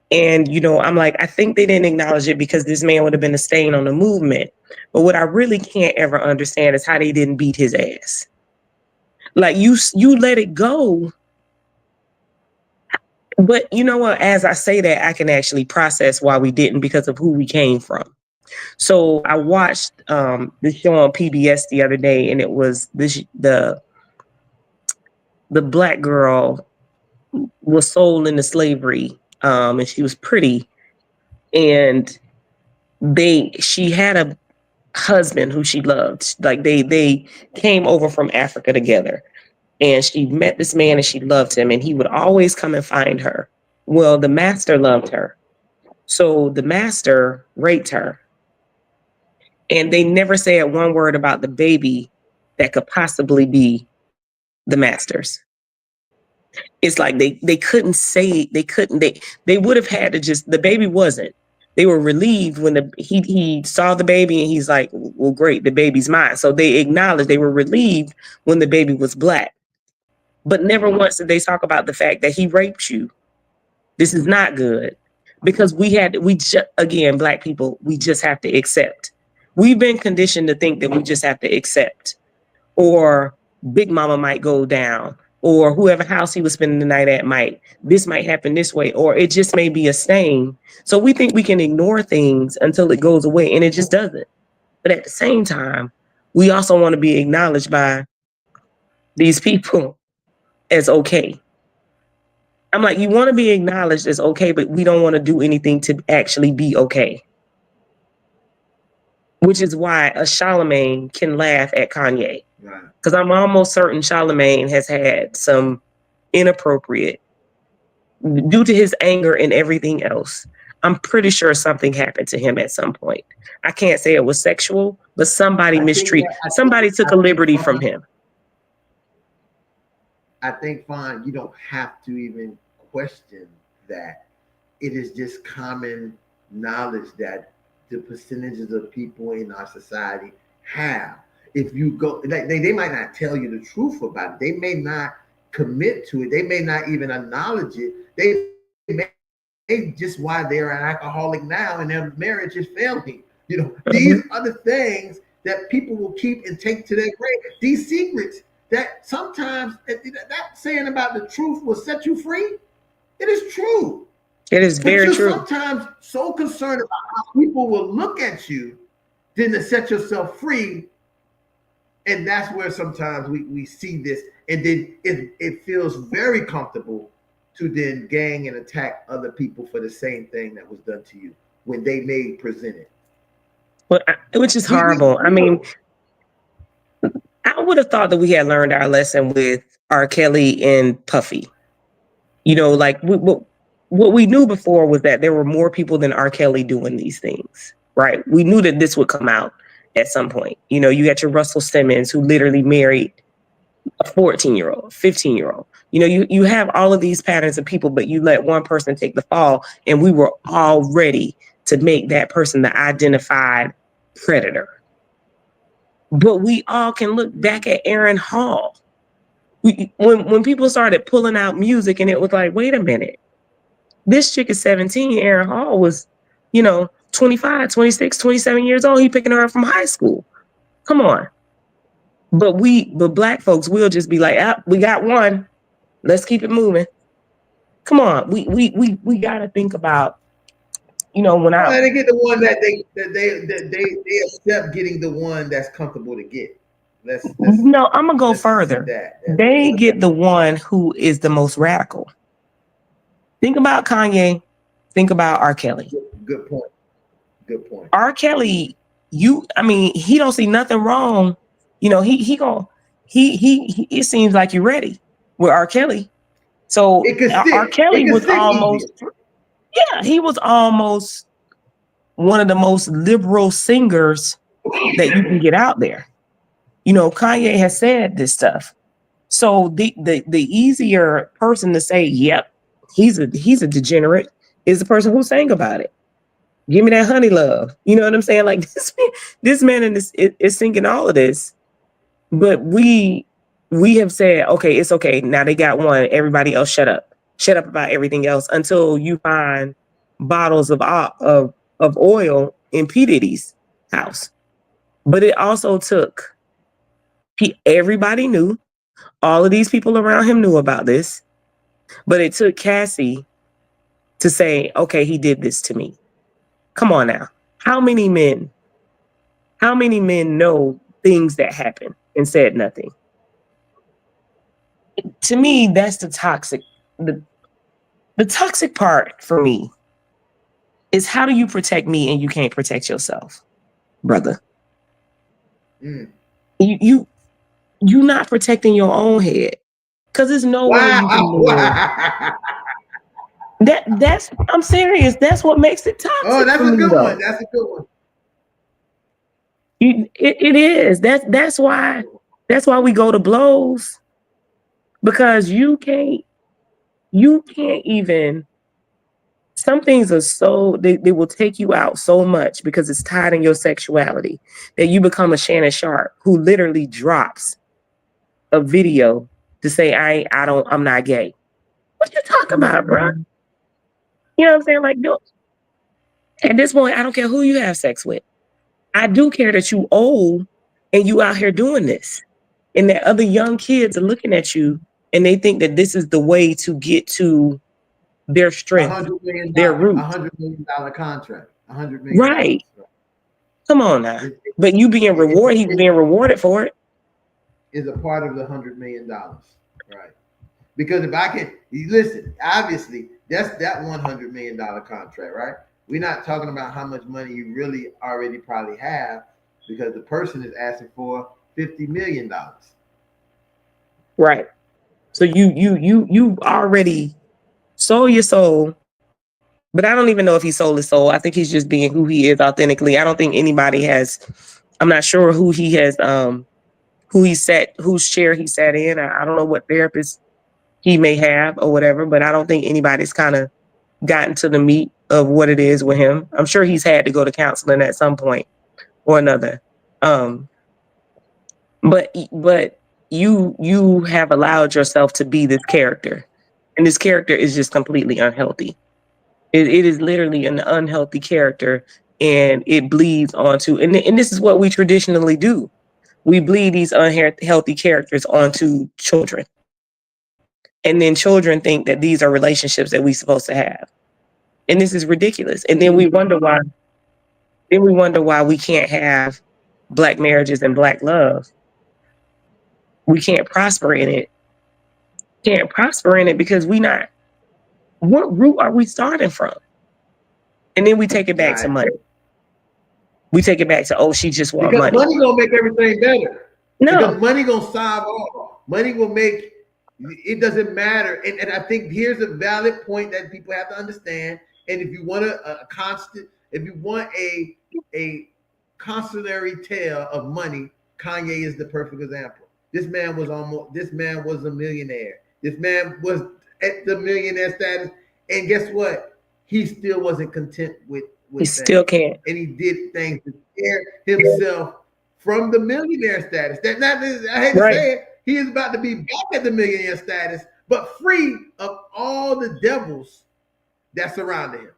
And, I'm like, I think they didn't acknowledge it because this man would have been a stain on the movement. But what I really can't ever understand is how they didn't beat his ass. Like you let it go. But you know what? As I say that, I can actually process why we didn't because of who we came from. So I watched this show on PBS the other day, and it was the black girl was sold into slavery, and she was pretty, and she had a husband who she loved. Like they came over from Africa together, and she met this man and she loved him, and he would always come and find her. Well, the master loved her, so the master raped her, and they never said one word about the baby that could possibly be the master's. It's like they couldn't say, they would have had to just, the baby wasn't. They were relieved when he saw the baby and he's like, well, great, the baby's mine. So they acknowledged, they were relieved when the baby was black. But never once did they talk about the fact that he raped you. This is not good. Because again, black people, we just have to accept. We've been conditioned to think that we just have to accept. Or Big Mama might go down, or whoever house he was spending the night at this might happen this way, or it just may be a stain. So we think we can ignore things until it goes away, and it just doesn't. But at the same time, we also want to be acknowledged by these people as okay. I'm like, you want to be acknowledged as okay, but we don't want to do anything to actually be okay. Which is why a Charlemagne can laugh at Kanye. Because I'm almost certain Charlemagne has had some inappropriate, due to his anger and everything else. I'm pretty sure something happened to him at some point. I can't say it was sexual, but somebody took a liberty from him. I think, fine, you don't have to even question that. It is just common knowledge that the percentages of people in our society have. If you go, they might not tell you the truth about it. They may not commit to it. They may not even acknowledge it. They may just why they're an alcoholic now and their marriage is failing. You know, these are the things that people will keep and take to their grave. These secrets that sometimes that saying about the truth will set you free. It is true. It is very true. Sometimes so concerned about how people will look at you than to set yourself free. And that's where sometimes we see this, and then it feels very comfortable to then gang and attack other people for the same thing that was done to you when they may present it. Well, which is horrible. I mean, I would have thought that we had learned our lesson with R. Kelly and Puffy. You know, like what we knew before was that there were more people than R. Kelly doing these things, right? We knew that this would come out at some point. You know, you got your Russell Simmons, who literally married a 14-year-old, 15-year-old. You know, you have all of these patterns of people, but you let one person take the fall, and we were all ready to make that person the identified predator. But we all can look back at Aaron Hall. When people started pulling out music, and it was like, wait a minute, this chick is 17. Aaron Hall was, 25, 26, 27 years old. He picking her up from high school. Come on. But black folks will just be like, we got one. Let's keep it moving. Come on. We got to think about, when they get the one that they accept getting the one that's comfortable to get. No, I'm going to go further. They get the one who is the most radical. Think about Kanye. Think about R. Kelly. Good point. R. Kelly, he don't see nothing wrong. It seems like you're ready with R. Kelly. So R. Kelly was almost, he was almost one of the most liberal singers that you can get out there. Kanye has said this stuff. So the easier person to say, yep, he's a degenerate is the person who sang about it. Give me that honey love. You know what I'm saying? Like this man is singing all of this. But we have said, okay, it's okay. Now they got one. Everybody else shut up. Shut up about everything else until you find bottles of oil in P. Diddy's house. But it also took, everybody knew, all of these people around him knew about this, but it took Cassie to say, okay, he did this to me. Come on now. How many men know things that happened and said nothing? To me, that's the toxic. The toxic part for me is, how do you protect me and you can't protect yourself, brother? You not protecting your own head, because there's no way you can live. That's I'm serious. That's what makes it toxic. Oh, that's a good one. That's a good one. It is. That's why we go to blows, because you can't. You can't even. Some things are so they will take you out so much because it's tied in your sexuality that you become a Shannon Sharp who literally drops a video to say I'm not gay. What you talking about, bro? You know what I'm saying? Like, no, at this point, I don't care who you have sex with. I do care that you old and you out here doing this. And that other young kids are looking at you and they think that this is the way to get to their strength, their root. $100 million contract. $100 million. Right. Come on now. It, But you being rewarded, he's being rewarded for it. is a part of the $100 million, right? Because if I can listen, obviously that's that $100 million contract, right? We're not talking about how much money you really already probably have, because the person is asking for $50 million. Right. So you already sold your soul, but I don't even know if he sold his soul. I think he's just being who he is authentically. I don't think anybody has. I'm not sure who he has. Whose chair he sat in. I don't know what therapist he may have or whatever, but I don't think anybody's kind of gotten to the meat of what it is with him. I'm sure he's had to go to counseling at some point or another. But you have allowed yourself to be this character, and this character is just completely unhealthy. It is literally an unhealthy character, and it bleeds onto. And this is what we traditionally do. We bleed these unhealthy characters onto children, and then children think that these are relationships that we're supposed to have, and this is ridiculous. And then we wonder why. Then we wonder why we can't have Black marriages and Black love. We can't prosper in it. Can't prosper in it because we not. What root are we starting from? And then we take it back to money. We take it back to, oh, she just want because money. Money gonna make everything better. No, because money gonna solve all. Money will make it. Doesn't matter. And I think here's a valid point that people have to understand. And if you want a constant, if you want a constellary tale of money, Kanye is the perfect example. This man was a millionaire. This man was at the millionaire status. And guess what? He still wasn't content with he things. still can't. And he did things to scare himself from the millionaire status. I hate to say it, he is about to be back at the millionaire status, but free of all the devils that surrounded him.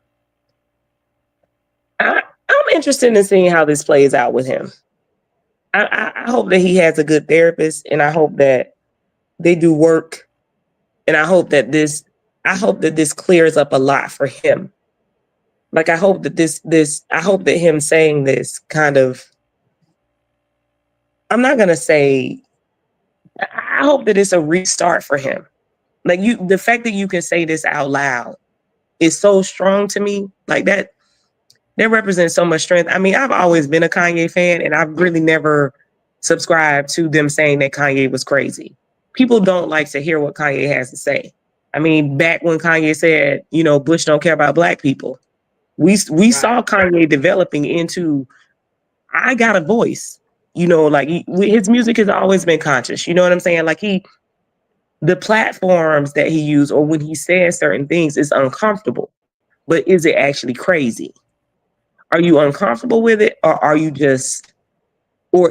I'm interested in seeing how this plays out with him. I hope that he has a good therapist, and I hope that they do work, and I hope that this clears up a lot for him. Like I hope that him saying this kind of, I'm not gonna say, I hope that it's a restart for him. Like the fact that you can say this out loud is so strong to me. Like that represents so much strength. I mean, I've always been a Kanye fan, and I've really never subscribed to them saying that Kanye was crazy. People don't like to hear what Kanye has to say. I mean, back when Kanye said, Bush don't care about Black people, we saw Kanye developing into, I got a voice. Like his music has always been conscious. You know what I'm saying? Like the platforms that he used, or when he says certain things, is uncomfortable. But is it actually crazy? Are you uncomfortable with it, or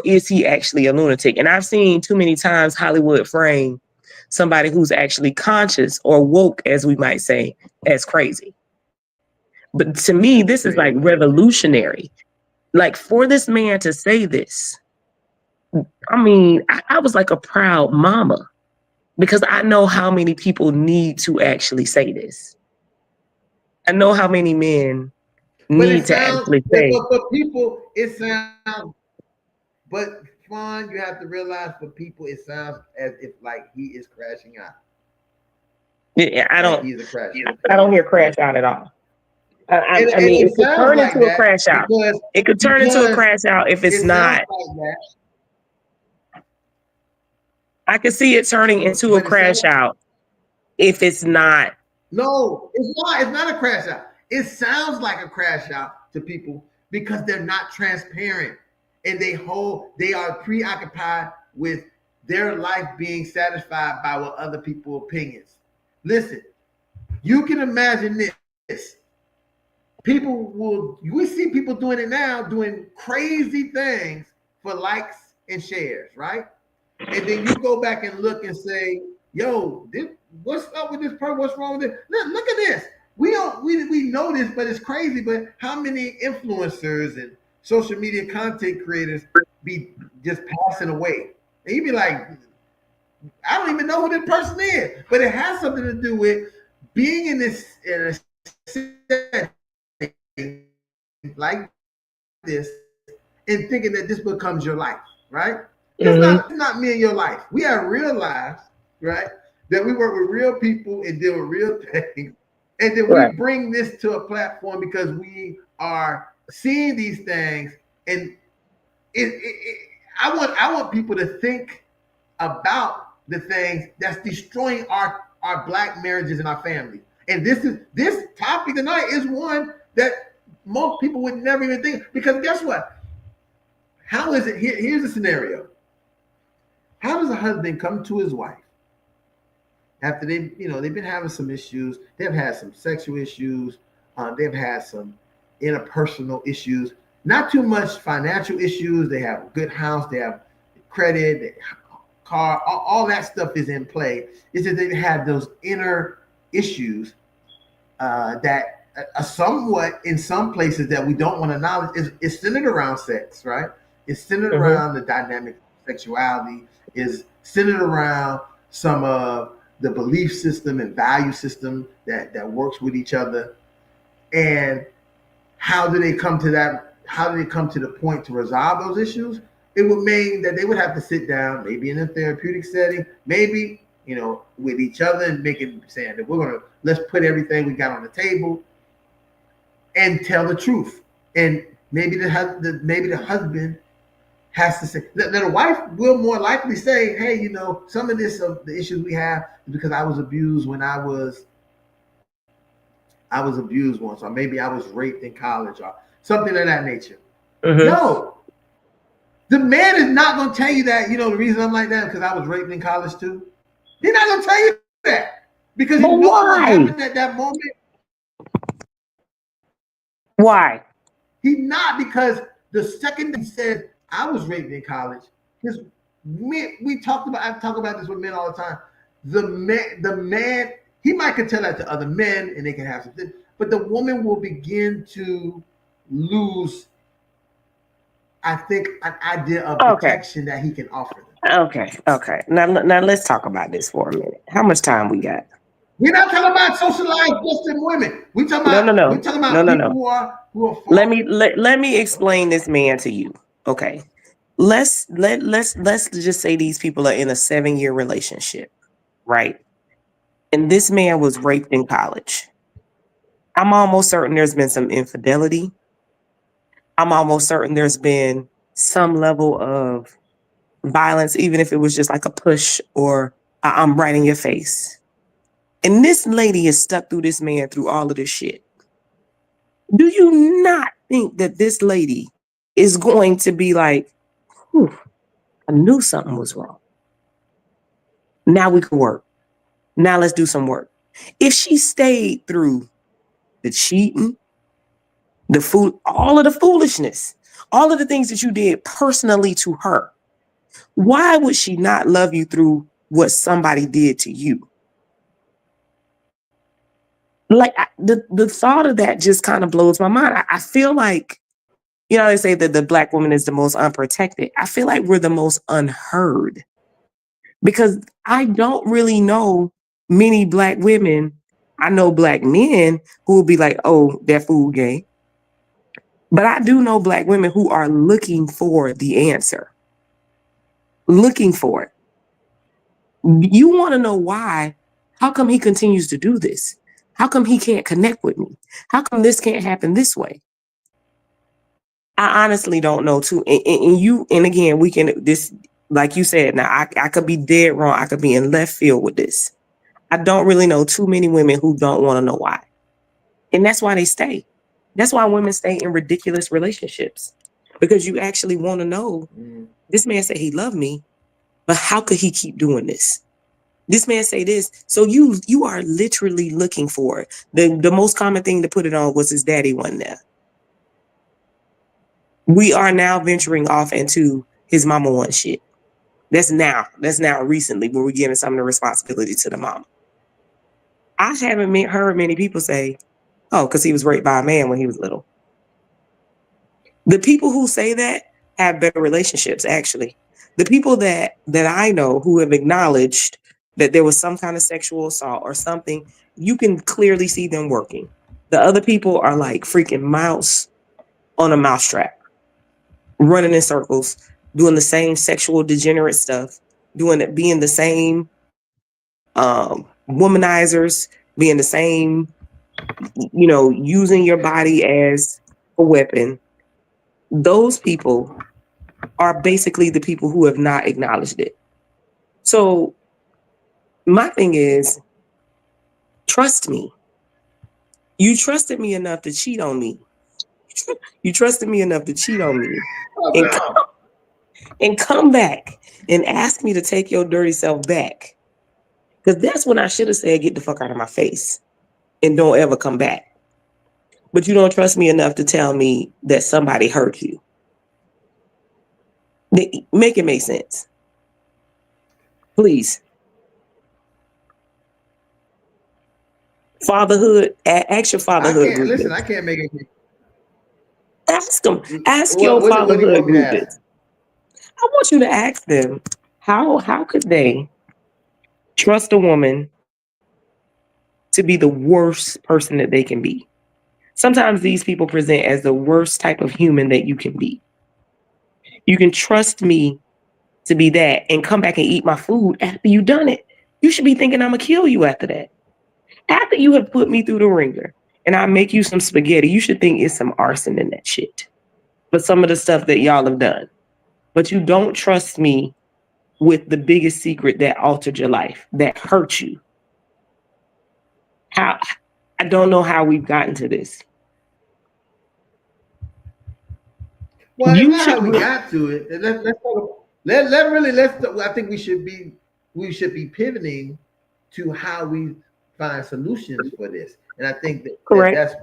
is he actually a lunatic? And I've seen too many times Hollywood frame somebody who's actually conscious or woke, as we might say, as crazy. But to me, this is like revolutionary. Like for this man to say this, I mean, I was like a proud mama, because I know how many people need to actually say this. I know how many men need to actually say. For people, it sounds. But Fawn, you have to realize, for people, it sounds as if like he is crashing out. Yeah, I don't. He's a crash. I don't hear crash out at all. I mean, it could turn into a crash out. It could turn into a crash out if it's not. I could see it turning into a crash out if it's not. No, it's not. It's not a crash out. It sounds like a crash out to people because they're not transparent, and they are preoccupied with their life being satisfied by what other people's opinions. Listen, You can imagine this. We see people doing it now, doing crazy things for likes and shares, right? And then you go back and look and say, yo, what's up with this person? What's wrong with it? Look at this. We know this, but it's crazy. But how many influencers and social media content creators be just passing away? And you be like, I don't even know who this person is. But it has something to do with being in a setting like this and thinking that this becomes your life, right? It's not me and your life. We have real lives, right? That we work with real people and deal with real things. And then we bring this to a platform because we are seeing these things. And I want people to think about the things that's destroying our black marriages and our family. And this topic tonight is one that most people would never even think, because guess what? How is it? Here's the scenario. How does a husband come to his wife after they've been having some issues? They've had some sexual issues. They've had some interpersonal issues. Not too much financial issues. They have a good house. They have credit. They have a car. All that stuff is in play. It's just they have those inner issues that somewhat in some places that we don't want to acknowledge is centered around sex, right? It's centered around the dynamic of sexuality, is centered around some of the belief system and value system that works with each other. And how do they come to that? How do they come to the point to resolve those issues? It would mean that they would have to sit down, maybe in a therapeutic setting, maybe, with each other, and saying that let's put everything we got on the table and tell the truth. And maybe the husband has to say that the wife will more likely say, hey, some of the issues we have is because I was abused when I was abused once, or maybe I was raped in college, or something of that nature. No, the man is not going to tell you that, the reason I'm like that because I was raped in college too. He's not going to tell you that because he knows what happened at that moment. Why? He's not, because the second he said I was raped in college, because I talk about this with men all the time. The man, he might could tell that to other men and they can have something, but the woman will begin to lose, I think, an idea of protection that he can offer them. Okay. Now let's talk about this for a minute. How much time we got? We're not talking about socialized Muslim women. We talking about We're talking about people who are let me explain this man to you. Okay. Let's just say these people are in a 7-year relationship, right? And this man was raped in college. I'm almost certain there's been some infidelity. I'm almost certain there's been some level of violence, even if it was just like a push or I'm right in your face. And this lady is stuck through this man through all of this shit. Do you not think that this lady is going to be like, I knew something was wrong. Now we can work. Now let's do some work. If she stayed through the cheating, all of the foolishness, all of the things that you did personally to her, why would she not love you through what somebody did to you? Like the thought of that just kind of blows my mind. I feel like, they say that the black woman is the most unprotected. I feel like we're the most unheard, because I don't really know many black women. I know black men who will be like, oh, that fool gay. But I do know black women who are looking for the answer, looking for it. You want to know why? How come he continues to do this? How come he can't connect with me? How come this can't happen this way? I honestly don't know too. And again, we can, this, like you said, now I could be dead wrong. I could be in left field with this. I don't really know too many women who don't want to know why. And that's why they stay. That's why women stay in ridiculous relationships, because you actually want to know, this man said he loved me, but how could he keep doing this? This man say this. So you are literally looking for it. The most common thing to put it on was his daddy wasn't there. We are now venturing off into his mama one shit. That's now. That's now recently when we're giving some of the responsibility to the mama. I haven't heard many people say, oh, because he was raped by a man when he was little. The people who say that have better relationships, actually. The people that I know who have acknowledged that there was some kind of sexual assault or something, you can clearly see them working. The other people are like freaking mouse on a mousetrap, running in circles, doing the same sexual degenerate stuff, doing it, being the same womanizers, being the same, using your body as a weapon. Those people are basically the people who have not acknowledged it. So my thing is, trust me. You trusted me enough to cheat on me. You trusted me enough to cheat on me Oh, and no. and come back and ask me to take your dirty self back. Because that's when I should have said, get the fuck out of my face and don't ever come back. But you don't trust me enough to tell me that somebody hurt you. Make it make sense. Please. Fatherhood, ask your I fatherhood can't group listen. I this. can't make it. Ask them. Ask your What do you fatherhood want me to group ask? this. I want you to ask them how could they trust a woman to be the worst person that they can be? Sometimes these people present as the worst type of human that you can be. You can trust me to be that and come back and eat my food after you done it. You should be thinking I'm gonna kill you after that. After you have put me through the ringer and I make you some spaghetti, you should think it's some arson in that shit. But some of the stuff that y'all have done. But you don't trust me with the biggest secret that altered your life, that hurt you. How I don't know how we've gotten to this. Well, it's You not should how we got to it. Let's talk about, let really let's. I think we should be pivoting to how we find solutions for this. And I think correct. that's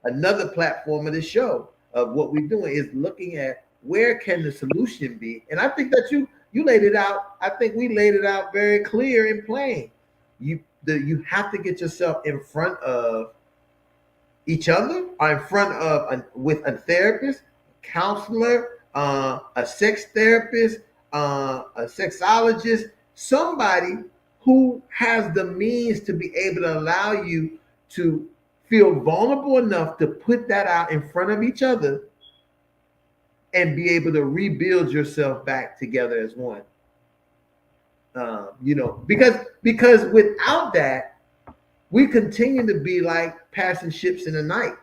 another platform of the show of what we're doing is looking at where can the solution be. And I think that you laid it out. I think we laid it out very clear and plain. You have to get yourself in front of each other or in front of with a therapist, counselor, a sex therapist, a sexologist, somebody who has the means to be able to allow you to feel vulnerable enough to put that out in front of each other and be able to rebuild yourself back together as one. Because without that, we continue to be like passing ships in the night.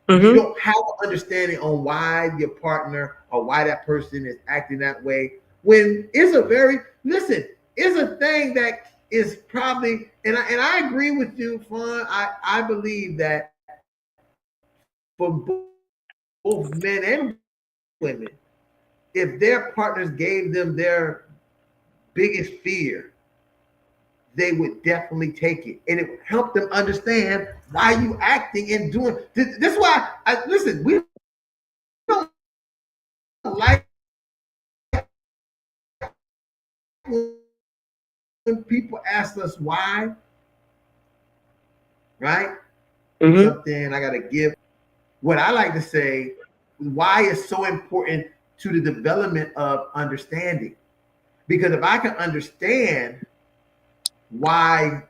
You Mm-hmm. don't have an understanding on why your partner or why that person is acting that way. When it's it's a thing that is probably, and I agree with you, Fawn. I believe that for both men and women, if their partners gave them their biggest fear, they would definitely take it, and it would help them understand why you acting and doing. This is why I listen. We don't like when people ask us why, right? Mm-hmm. Something I gotta give. What I like to say, why is so important to the development of understanding. Because if I can understand why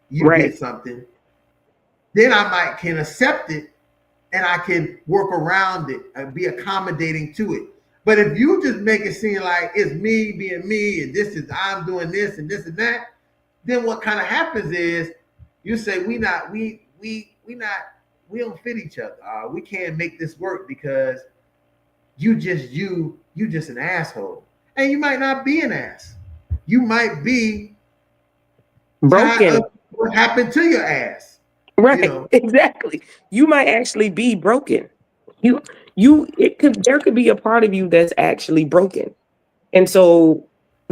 you Right. did something, then I might can accept it and I can work around it and be accommodating to it. But if you just make it seem like it's me being me and this is I'm doing this and this and that, then what kind of happens is you say we don't fit each other. We can't make this work because you just an asshole, and you might not be an ass. You might be tired of Broken. what happened to your ass. You Right. know, Exactly. You might actually be broken. You there could be a part of you that's actually broken. And so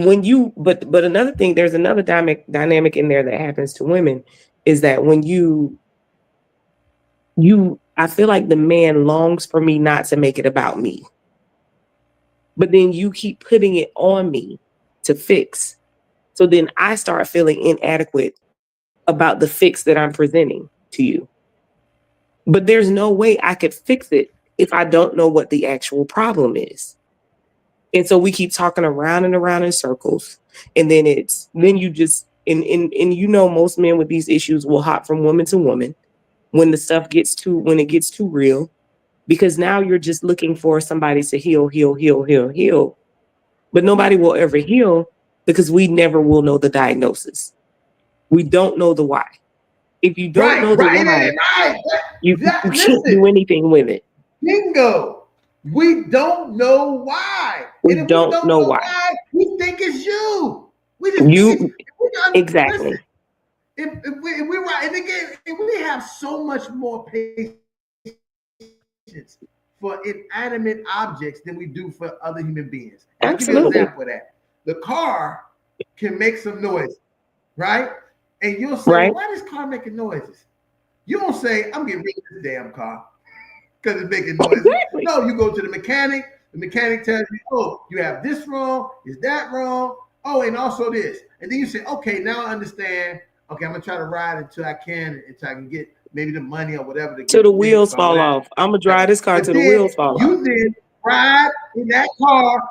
when you but another thing, there's another dynamic in there that happens to women, is that when you I feel like the man longs for me not to make it about me, but then you keep putting it on me to fix. So then I start feeling inadequate about the fix that I'm presenting to you. But there's no way I could fix it if I don't know what the actual problem is. And so we keep talking around and around in circles. And then you just and you know, most men with these issues will hop from woman to woman when it gets too real, because now you're just looking for somebody to heal, heal, heal, heal, heal. But nobody will ever heal because we never will know the diagnosis. We don't know the why. If you don't Right, know the right, why, right. you can't Listen, do anything with it. bingo. We don't know why, We and if we don't don't know know why. why, we think it's you. We just think it's. You Listen, exactly. if we right, and again, if we have so much more patience for inanimate objects than we do for other human beings. And I'll give you an example of Absolutely. that. The car can make some noise, right? And you'll say, well, Right? why is this car making noises? You don't say, I'm getting rid of this damn car because it's making noises. Exactly. No, you go to the mechanic. The mechanic tells you, oh, you have this wrong. Is that wrong? Oh, and also this. And then you say, okay, now I understand. Okay, I'm gonna try to ride until I can get maybe the money or whatever to Till get the the vehicle. wheels So I'm fall gonna off. I'm gonna drive this car but till the then wheels fall off. you then ride in that car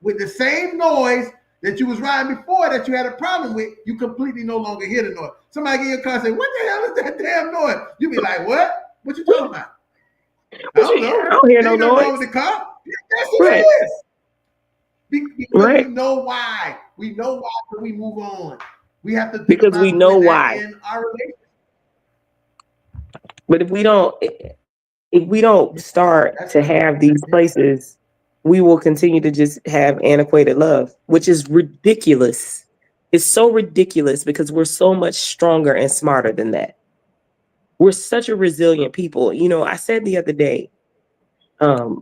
with the same noise that you was riding before that you had a problem with. You completely no longer hear the noise. Somebody get in your car and say, what the hell is that damn noise? You be like, what? What you talking about? I What don't you, I know. don't hear There no ain't nothing wrong with noise. the car. Yes, Right. it is. Because we Right. know why. We know why when we move on. We have to think Because we about know doing that why. in our relationship. But if we don't start That's to a have these places, we will continue to just have antiquated love, which is ridiculous. It's so ridiculous because we're so much stronger and smarter than that. We're such a resilient people. You know, I said the other day, um,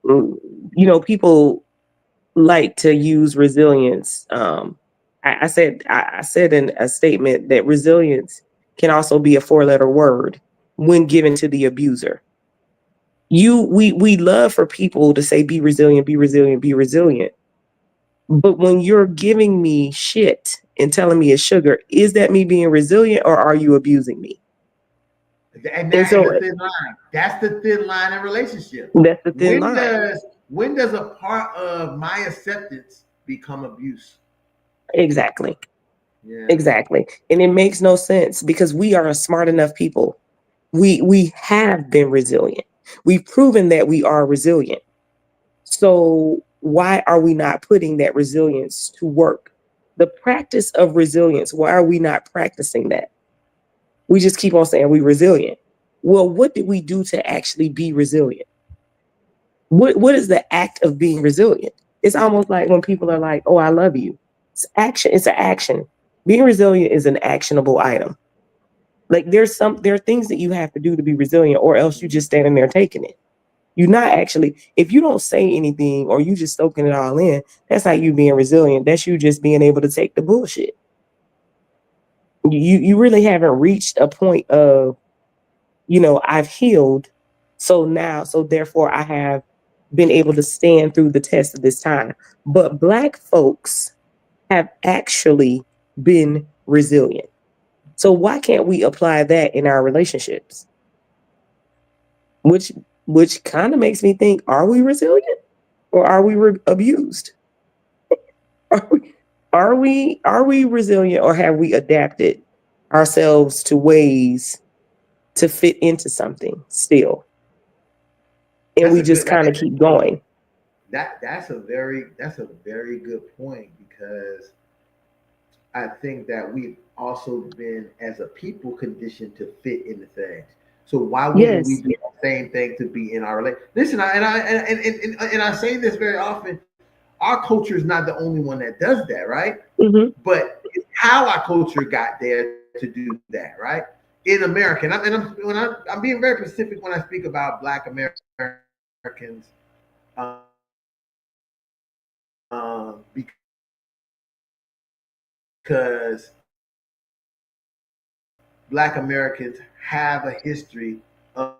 mm, people like to use resilience. I said in a statement that resilience can also be a four-letter word when given to the abuser. We love for people to say be resilient, be resilient, be resilient. But when you're giving me shit and telling me it's sugar, is that me being resilient or are you abusing me? And And that is so the thin line. That's the thin line in relationship. that's the thin When line. does when does a part of my acceptance become abuse? Exactly. Yeah. Exactly. And it makes no sense because we are a smart enough people. We have been resilient. We've proven that we are resilient. So why are we not putting that resilience to work? The practice of resilience, why are we not practicing that? We just keep on saying we're resilient. Well, what did we do to actually be resilient? What is the act of being resilient? It's almost like when people are like, "Oh, I love you." It's action. It's an action. Being resilient is an actionable item. Like there are things that you have to do to be resilient, or else you just standing there taking it. You're not actually, if you don't say anything or you just soaking it all in, that's not you being resilient. That's you just being able to take the bullshit. You really haven't reached a point of, I've healed. So therefore I have been able to stand through the test of this time. But black folks have actually been resilient. So why can't we apply that in our relationships? Which which kind of makes me think, are we resilient or are we abused? Are we resilient or have we adapted ourselves to ways to fit into something still? And That's we a just good kind of keep going. that's a very good point because I think that we've also been as a people conditioned to fit into things. So why wouldn't we Yes. do the same thing to be in our relationship? Listen, and I say this very often. Our culture is not the only one that does that, right? Hmm. But it's how our culture got there to do that, right? In America, I'm being very specific when I speak about Black Americans, because because Black Americans have a history of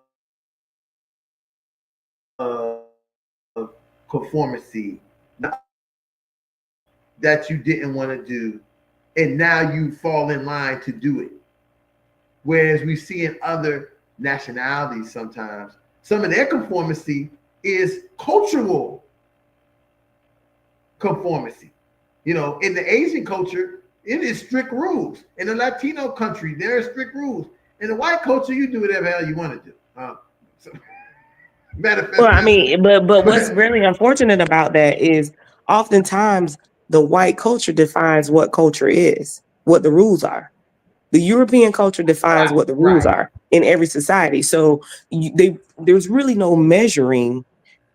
conformity that you didn't want to do, and now you fall in line to do it. Whereas we see in other nationalities sometimes, some of their conformity is cultural conformity. You know, in the Asian culture, it is strict rules. In the Latino country, there are strict rules. In the white culture, you do whatever hell you want to do. So, Well, I manifestation. mean, but what's But really unfortunate about that is oftentimes the white culture defines what culture is, what the rules are. The European culture defines what the rules right, are in every society. So there's really no measuring.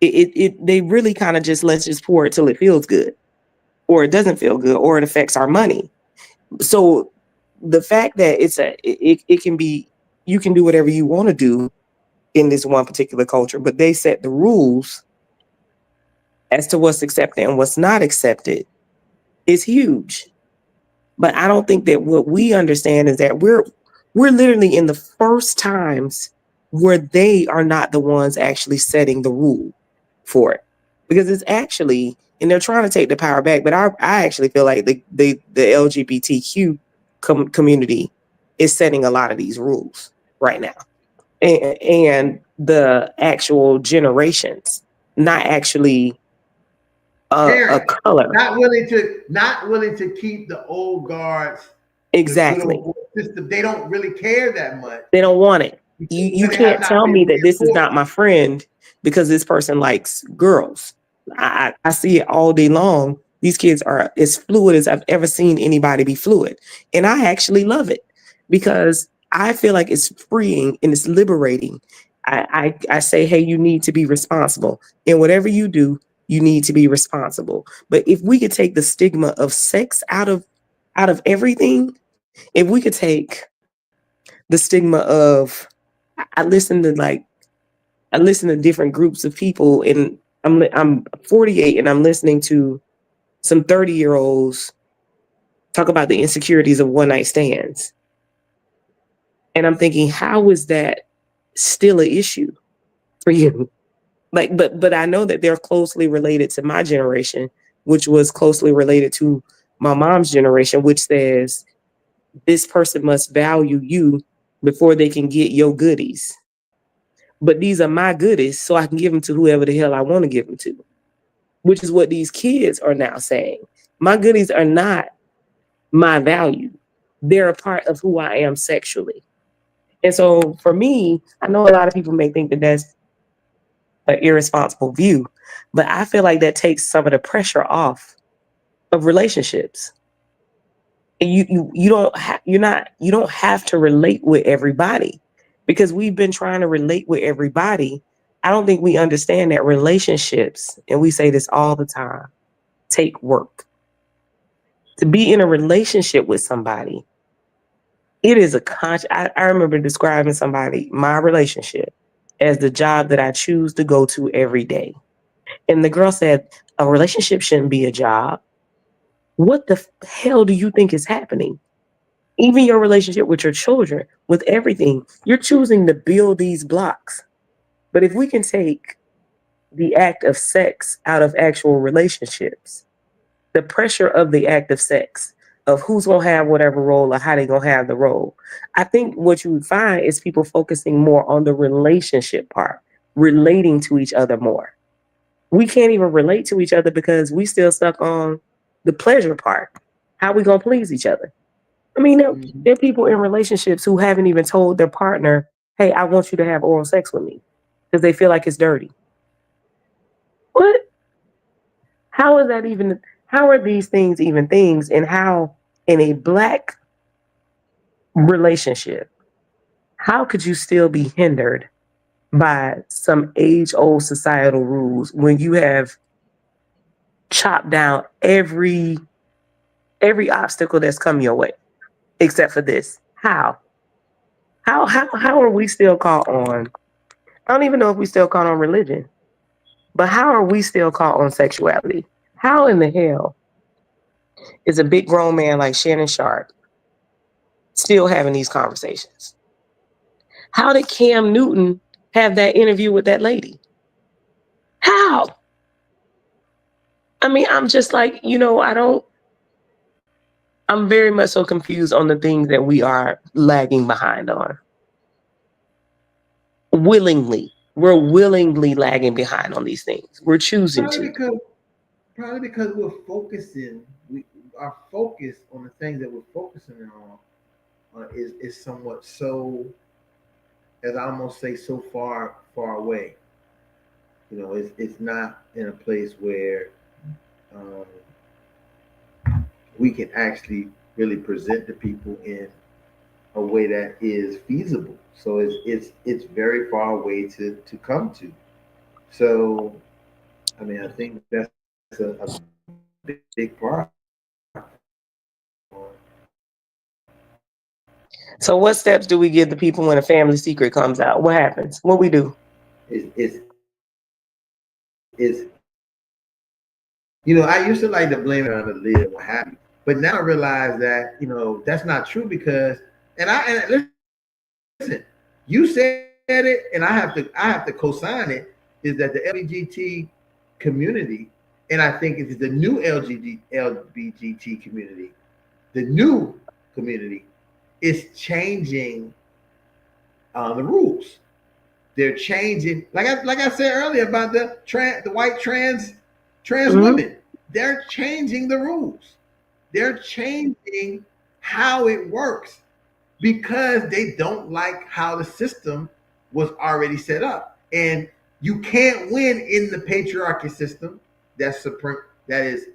They really kind of just let's just pour it till it feels good, or it doesn't feel good, or it affects our money. So the fact that it can be, you can do whatever you want to do in this one particular culture, but they set the rules as to what's accepted and what's not accepted is huge. But I don't think that what we understand is that we're literally in the first times where they are not the ones actually setting the rule for it. Because it's actually, and they're trying to take the power back, but I actually feel like the LGBTQ community is setting a lot of these rules right now. And the actual generations, not actually a parents color. not willing to keep the old guards, the good Exactly. old boy system. They don't really care that much They don't want it. You because they have can't not tell been me that this is reinforced. not my friend because this person likes girls. I see it all day long. These kids are as fluid as I've ever seen anybody be fluid. And I actually love it because I feel like it's freeing and it's liberating. I say, hey, you need to be responsible. And whatever you do, you need to be responsible. But if we could take the stigma of sex out of everything, if we could take the stigma of I listen to like I listen to different groups of people, and I'm 48 and I'm listening to some 30-year-olds talk about the insecurities of one night stands, and I'm thinking, how is that still an issue for you? Like, but I know that they're closely related to my generation, which was closely related to my mom's generation, which says this person must value you before they can get your goodies. But these are my goodies, so I can give them to whoever the hell I want to give them to, which is what these kids are now saying. My goodies are not my value. They're a part of who I am sexually. And so for me, I know a lot of people may think that that's an irresponsible view, but I feel like that takes some of the pressure off of relationships. You don't have to relate with everybody because we've been trying to relate with everybody. I don't think we understand that relationships, and we say this all the time, take work. To be in a relationship with somebody, it is a I remember describing somebody, my relationship, as the job that I choose to go to every day. And the girl said, a relationship shouldn't be a job. What the hell do you think is happening? Even your relationship with your children, with everything, you're choosing to build these blocks. But if we can take the act of sex out of actual relationships, the pressure of the act of sex, of who's gonna have whatever role or how they gonna have the role, I think what you would find is people focusing more on the relationship part, relating to each other more. We can't even relate to each other because we still stuck on the pleasure part. How we gonna please each other? I mean, there are people in relationships who haven't even told their partner, hey, I want you to have oral sex with me because they feel like it's dirty. What? How is that even? How are these things even things? And how, in a black relationship, how could you still be hindered by some age old societal rules when you have chopped down every obstacle that's come your way except for this? How are we still caught on? I don't even know if we still caught on religion, but how are we still caught on sexuality? How in the hell is a big grown man like Shannon Sharp still having these conversations? How did Cam Newton have that interview with that lady? How? I mean, I'm just like, I'm very much so confused on the things that we are lagging behind on. Willingly. We're willingly lagging behind on these things. We're choosing Probably to. because probably because we're focusing. We our focus on the things that we're focusing on is somewhat so, as I almost say, so far away. It's not in a place where um, we can actually really present to people in a way that is feasible. So it's very far away to come to. So I mean, I think that's a big part So what steps do we give the people when a family secret comes out? What happens? What we do? is I used to like to blame it on the lid and what have you, but now I realize that that's not true because and listen, you said it, and I have to co-sign it. Is that the LGBT community, and I think it's the new LGBT community, the new community is changing the rules. They're changing, like I said earlier about the white trans Mm-hmm. women. They're changing the rules. They're changing how it works because they don't like how the system was already set up, and you can't win in the patriarchy system. That's supreme. That is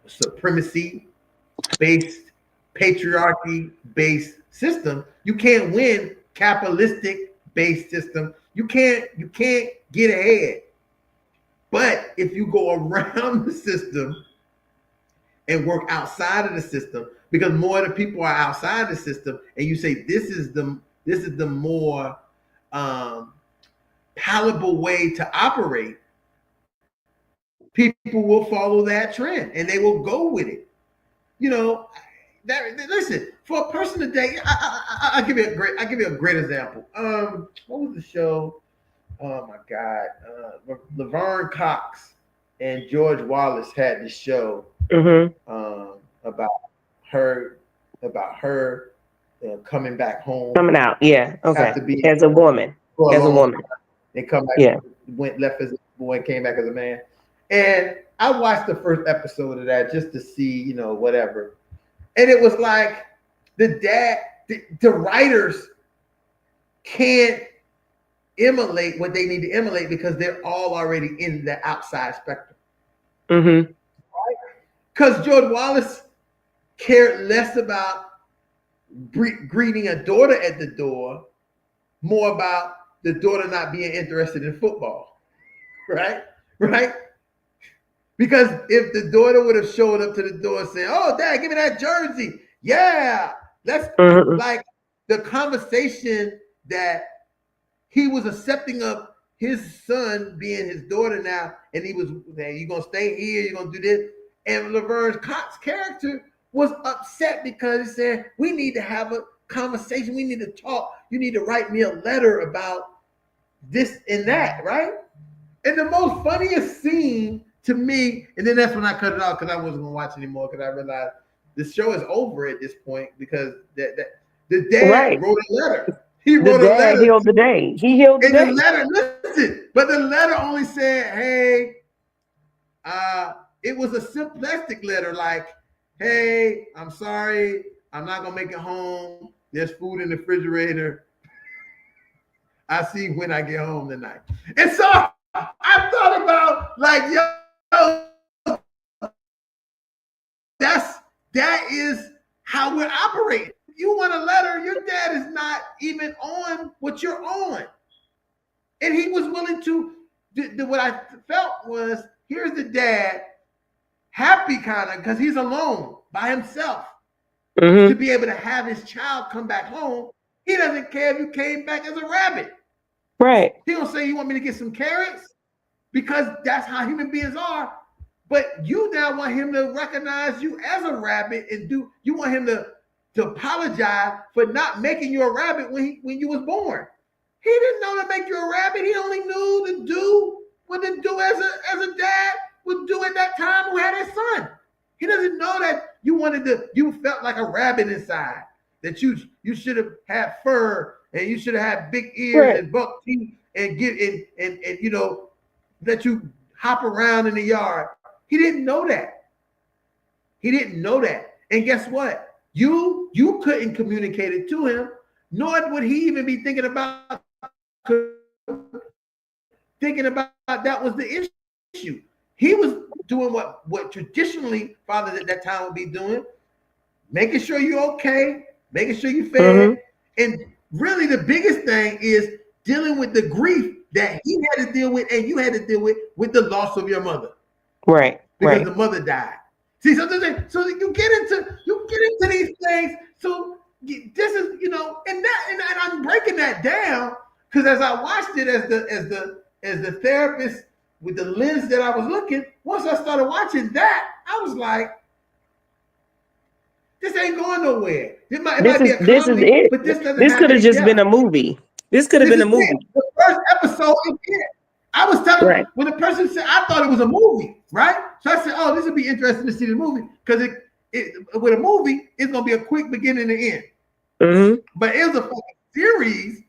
supremacy based, patriarchy based system. You can't win capitalistic based system. You can't get ahead. But if you go around the system and work outside of the system, because more of the people are outside the system, and you say this is the more um, palatable way to operate, people will follow that trend and they will go with it. You know, listen, for a person today, I'll give you a great example. What was the show? Oh my God, Laverne Cox and George Wallace had this show Mm-hmm. about her coming back home Coming out. Yeah. Okay. after being As a woman. for a As a long woman. time. They come back, Yeah. went left as a boy, came back as a man. And I watched the first episode of that just to see, whatever. And it was like the writers can't emulate what they need to emulate because they're all already in the outside spectrum. Mm-hmm. Because George Wallace cared less about greeting a daughter at the door, more about the daughter not being interested in football, right? Right? Because if the daughter would have showed up to the door saying, "Oh, Dad, give me that jersey," yeah, let's Mm-hmm. like the conversation that he was accepting of his son being his daughter now, and he was saying, "You're gonna stay here, you're gonna do this," and Laverne Cox's character was upset because he said, "We need to have a conversation. We need to talk. You need to write me a letter about this and that, right?" And the most funniest scene to me, and then that's when I cut it off because I wasn't gonna watch anymore because I realized the show is over at this point because the dad Right. wrote a letter. He The wrote a dad letter, healed the day. He healed the and the day. letter, listen, but the letter only said, "Hey," it was a simplistic letter like, "Hey, I'm sorry, I'm not gonna make it home. There's food in the refrigerator. I see when I get home tonight." And so I thought about like, that is how we're operating. You want a letter, your dad is not even on what you're on. And he was willing to what I felt was here's the dad, happy kind of, because he's alone by himself, to Mm-hmm. be able to have his child come back home. He doesn't care if you came back as a rabbit. Right. He don't say you want me to get some carrots because that's how human beings are. But you now want him to recognize you as a rabbit and you want him to apologize for not making you a rabbit when you was born. He didn't know to make you a rabbit. He only knew to do what to do as a dad would do at that time who had his son. He doesn't know that you felt like a rabbit inside, that you should have had fur and you should have had big ears and buck teeth and that you hop around in the yard. He didn't know that. He didn't know that. And guess what? You couldn't communicate it to him, nor would he even be thinking about that was the issue. He was doing what traditionally fathers at that time would be doing, making sure you're okay, making sure you're fed. And really the biggest thing is dealing with the grief that he had to deal with and you had to deal with the loss of your mother. Right. Because the mother died. See, so you get into these things. So this is, and I'm breaking that down because as I watched it as the therapist with the lens that I was looking, once I started watching that, I was like, this ain't going nowhere. It might be a comedy, but this doesn't. This could have just been a movie. This could have been a movie. The first episode is it. I was telling you, when the person said, I thought it was a movie, right? So I said, oh, this would be interesting to see the movie because with a movie, it's going to be a quick beginning and end. Mm-hmm. But it was a fucking series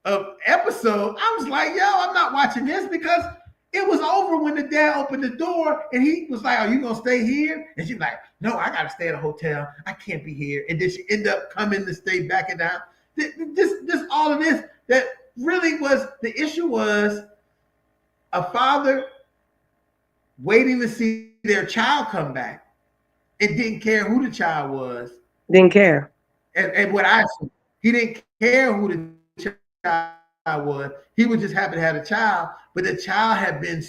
of episodes. I was like, yo, I'm not watching this because it was over when the dad opened the door and he was like, are you going to stay here? And she's like, no, I got to stay at a hotel. I can't be here. And then she ended up coming to stay back and down. This all of this, that really was, the issue was a father waiting to see their child come back and didn't care who the child was. Didn't care. And what I said, he didn't care who the child was. He was just happy to have a child, but the child had been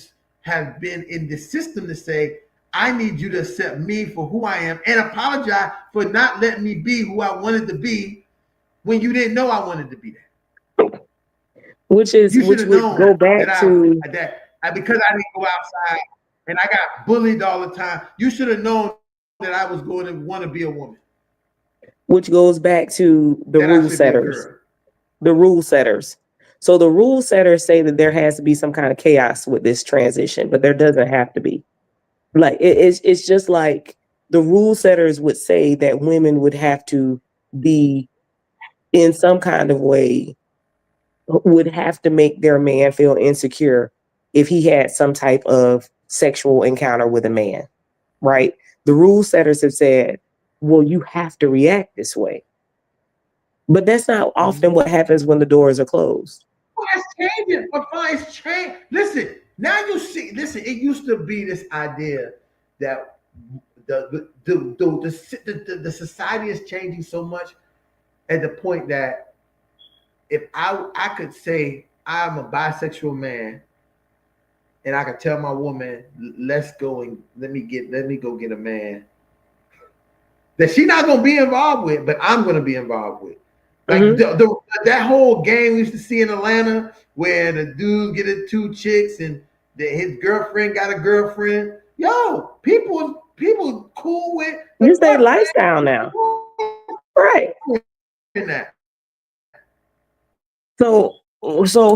in the system to say, I need you to accept me for who I am and apologize for not letting me be who I wanted to be when you didn't know I wanted to be that. Which would go back to because I didn't go outside and I got bullied all the time. You should have known that I was going to want to be a woman. Which goes back to the rule setters. The rule setters. So the rule setters say that there has to be some kind of chaos with this transition, but there doesn't have to be. Like it's just like the rule setters would say that women would have to be in some kind of way, would have to make their man feel insecure if he had some type of sexual encounter with a man, right? The rule setters have said, well, you have to react this way. But that's not often what happens when the doors are closed. Well, it's changing. It's changed. Listen, now you see, it used to be this idea that the society is changing so much at the point that if I could say I'm a bisexual man and I could tell my woman, let's go and let me go get a man that she's not going to be involved with, but I'm going to be involved with. Like that whole game we used to see in Atlanta where the dude get it 2 chicks and his girlfriend got a girlfriend. Yo, people cool with it's their lifestyle now. Right. So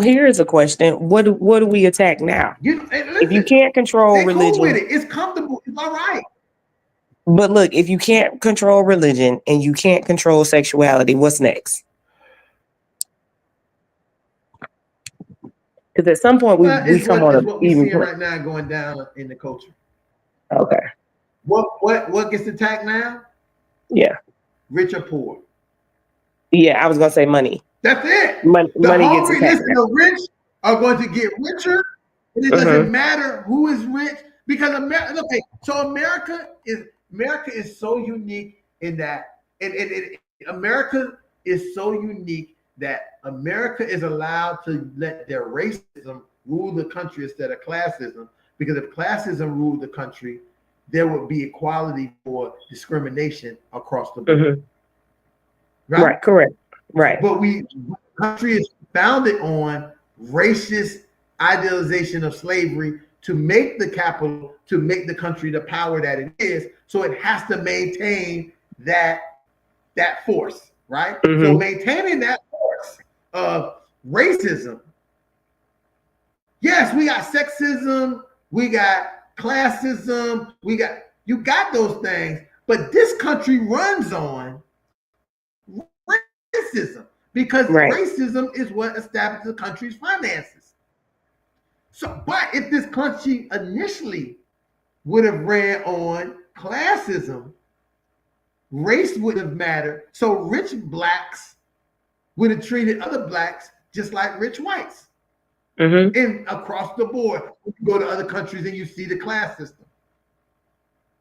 here's a question. What do we attack now? If you can't control religion, cool with it. It's comfortable. It's all right. But look, if you can't control religion and you can't control sexuality, what's next? Because at some point we come on what we're seeing right now going down in the culture. Okay. What gets attacked now? Yeah. Rich or poor? Yeah, I was gonna say money. That's it. Money gets attacked. The rich are going to get richer, and it doesn't matter who is rich because America. Okay, so America is so unique in that America is so unique that America is allowed to let their racism rule the country instead of classism. Because if classism ruled the country, there would be equality for discrimination across the board. Right, correct. Right. But the country is founded on racist idealization of slavery to make the capital, to make the country the power that it is. So it has to maintain that force, right? So maintaining that force of racism. Yes, we got sexism, we got classism, you got those things, but this country runs on racism because racism is what established the country's finances. So, but if this country initially would have ran on classism, race wouldn't have mattered. So rich blacks would have treated other blacks just like rich whites. And across the board, you go to other countries and you see the class system,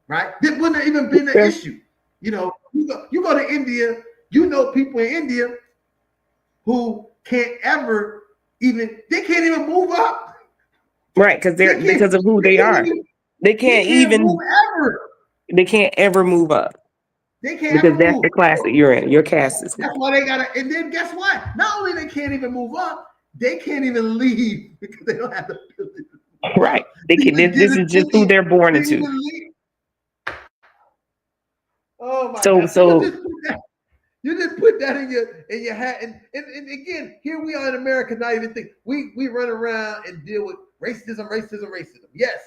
right? It wouldn't have even been an issue. You know, you go to India, you know people in India who can't even move up. Right, because of who they are. They can't ever move up. They can't because that's the class that you're in. Your caste is. That's why they gotta. And then guess what? Not only they can't even move up, they can't even leave because they don't have the ability. Right. They can. This is just who they're born into. Oh my God! So you just put that in your hat, and again, here we are in America. Not even think we run around and deal with racism. Yes,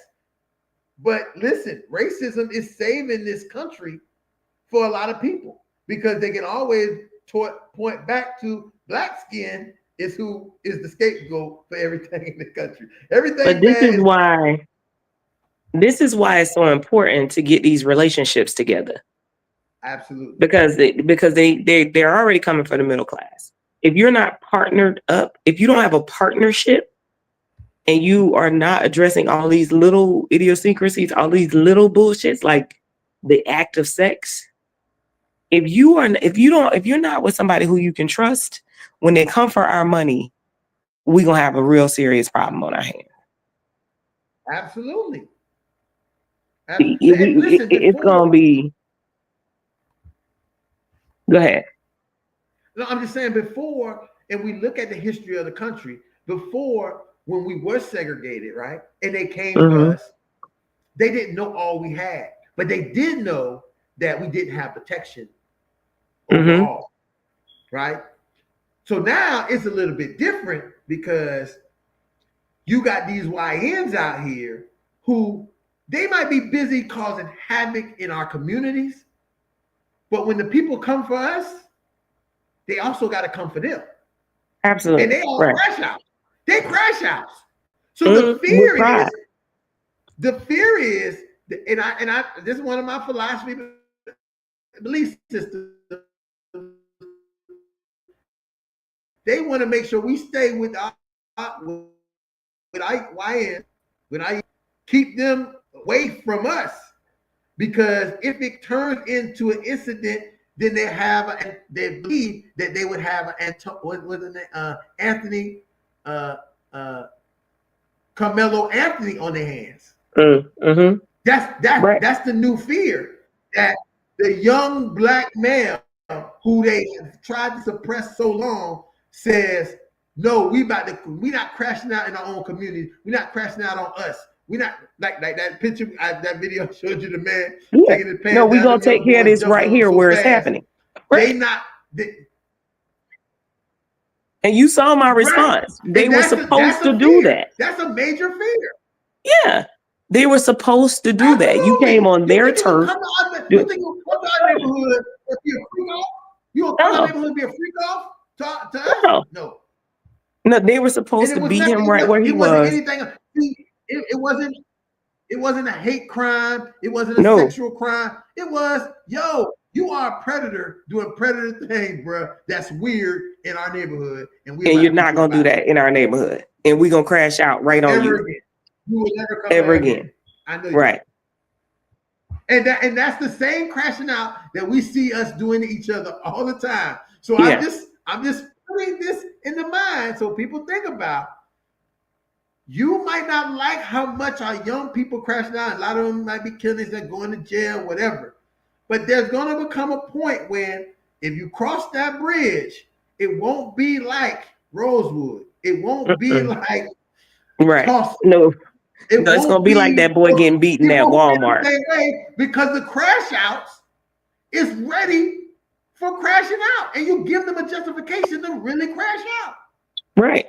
but listen, racism is saving this country for a lot of people because they can always point back to black skin is who is the scapegoat for everything in the country. Everything. But this is why it's so important to get these relationships together. Absolutely. Because they're already coming for the middle class. If you're not partnered up, if you don't have a partnership and you are not addressing all these little idiosyncrasies, all these little bullshits like the act of sex, if you're not with somebody who you can trust, when they come for our money, we're gonna have a real serious problem on our hands. Absolutely. It's gonna be. Go ahead. No, I'm just saying before, and we look at the history of the country, before when we were segregated, right? And they came to us, they didn't know all we had, but they did know that we didn't have protection overall, right? So now it's a little bit different because you got these YNs out here who they might be busy causing havoc in our communities, but when the people come for us, they also got to come for them. Absolutely. And they all crash out. They crash out. So the fear is, and I this is one of my philosophy belief systems. They want to make sure we stay with YN, keep them away from us, because if it turns into an incident, then they believe that they would have Anthony Carmelo Anthony on their hands. That's the new fear, that the young black male who they tried to suppress so long says, no, we not crashing out in our own community. We're not crashing out on us. We're not like that picture, that video I showed you, the man taking his pants. No, we're gonna take care of this right here where it's happening. Right. And you saw my response. Right. They were supposed to do that. That's a major fear. Yeah. They were supposed to do that. You came on their turf. You think you'll come to our neighborhood and be a freak off? You will come to our neighborhood and be a freak off to us? No. No, they were supposed to beat him right where he was. It wasn't a hate crime. It wasn't a sexual crime. It was, you are a predator doing predator things, bro. That's weird in our neighborhood. And you're not going to do that in our neighborhood. And we're going to crash out right on you. Again. You will never come ever again. I know. Right. And that's the same crashing out that we see us doing to each other all the time. So I'm just putting this in the mind so people think about. You might not like how much our young people crashing out. A lot of them might be killing themselves, going to jail, whatever. But there's going to become a point when if you cross that bridge, it won't be like Rosewood. It won't be like right. Tulsa. No. It No, it's gonna won't be like that boy getting beaten it at won't be Walmart. the same way because the crash outs is ready for crashing out, and you give them a justification to really crash out. Right.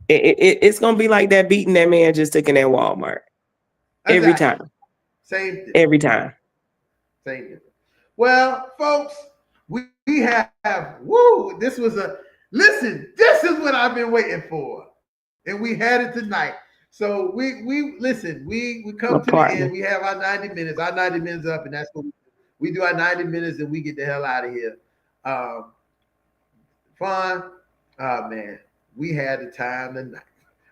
It's gonna be like that beating that man just took in at Walmart. Every Exactly. time. Same. Every time. Same difference. Well, folks, we have woo. This was a listen. This is what I've been waiting for, and we had it tonight. So we listen. We My come to the partner. end. We have our 90 minutes. Our 90 minutes up, and that's what we do. Our 90 minutes, and we get the hell out of here. Fun. Oh man, we had the time tonight.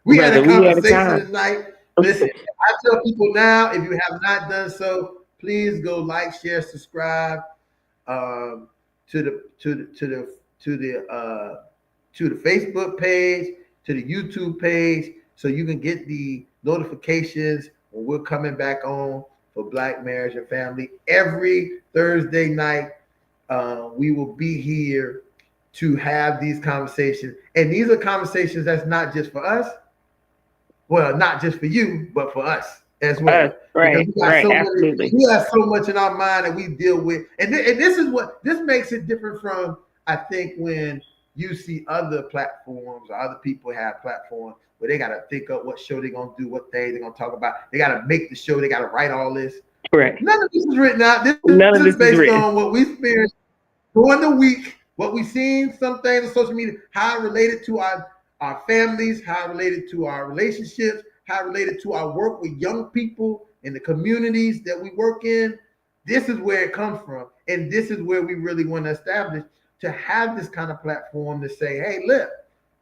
We had Brother, a we had a conversation time. tonight. Listen, I tell people now, if you have not done so, please go like, share, subscribe to the Facebook page, to the YouTube page, so you can get the notifications when we're coming back on for Black Marriage and Family every Thursday night. We will be here to have these conversations, and these are conversations that's not just for us. Well, not just for you, but for us as well. Because Right, right, absolutely. we have so much in our mind that we deal with, and this is what this makes it different from. I think when you see other platforms or other people have platforms where they got to think up what show they're gonna do, what day they're gonna talk about. They got to make the show. They got to write all this. Correct. None of this is written out. This None of this is based is written. on what we experienced during the week, what we've seen, some things on social media, how it related to our families, how it related to our relationships, how it related to our work with young people in the communities that we work in. This is where it comes from. And this is where we really want to establish to have this kind of platform to say, hey, look,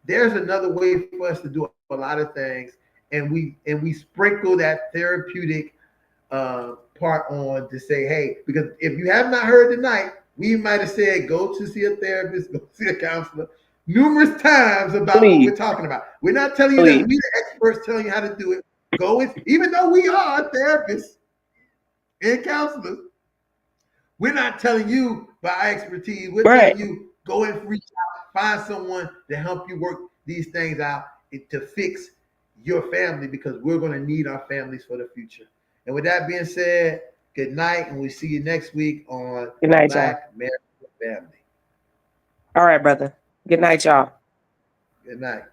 there's another way for us to do a lot of things. And we sprinkle that therapeutic part on to say, hey, because if you have not heard tonight, we might have said go to see a therapist, go see a counselor numerous times about what we're talking about. We're not telling you that we the experts telling you how to do it. Go in, even though we are therapists and counselors, we're not telling you by our expertise. We're telling you go and reach out, find someone to help you work these things out to fix your family, because we're going to need our families for the future. And with that being said, good night, and we'll see you next week on Black Marriage and Family. All right, brother. Good night, y'all. Good night.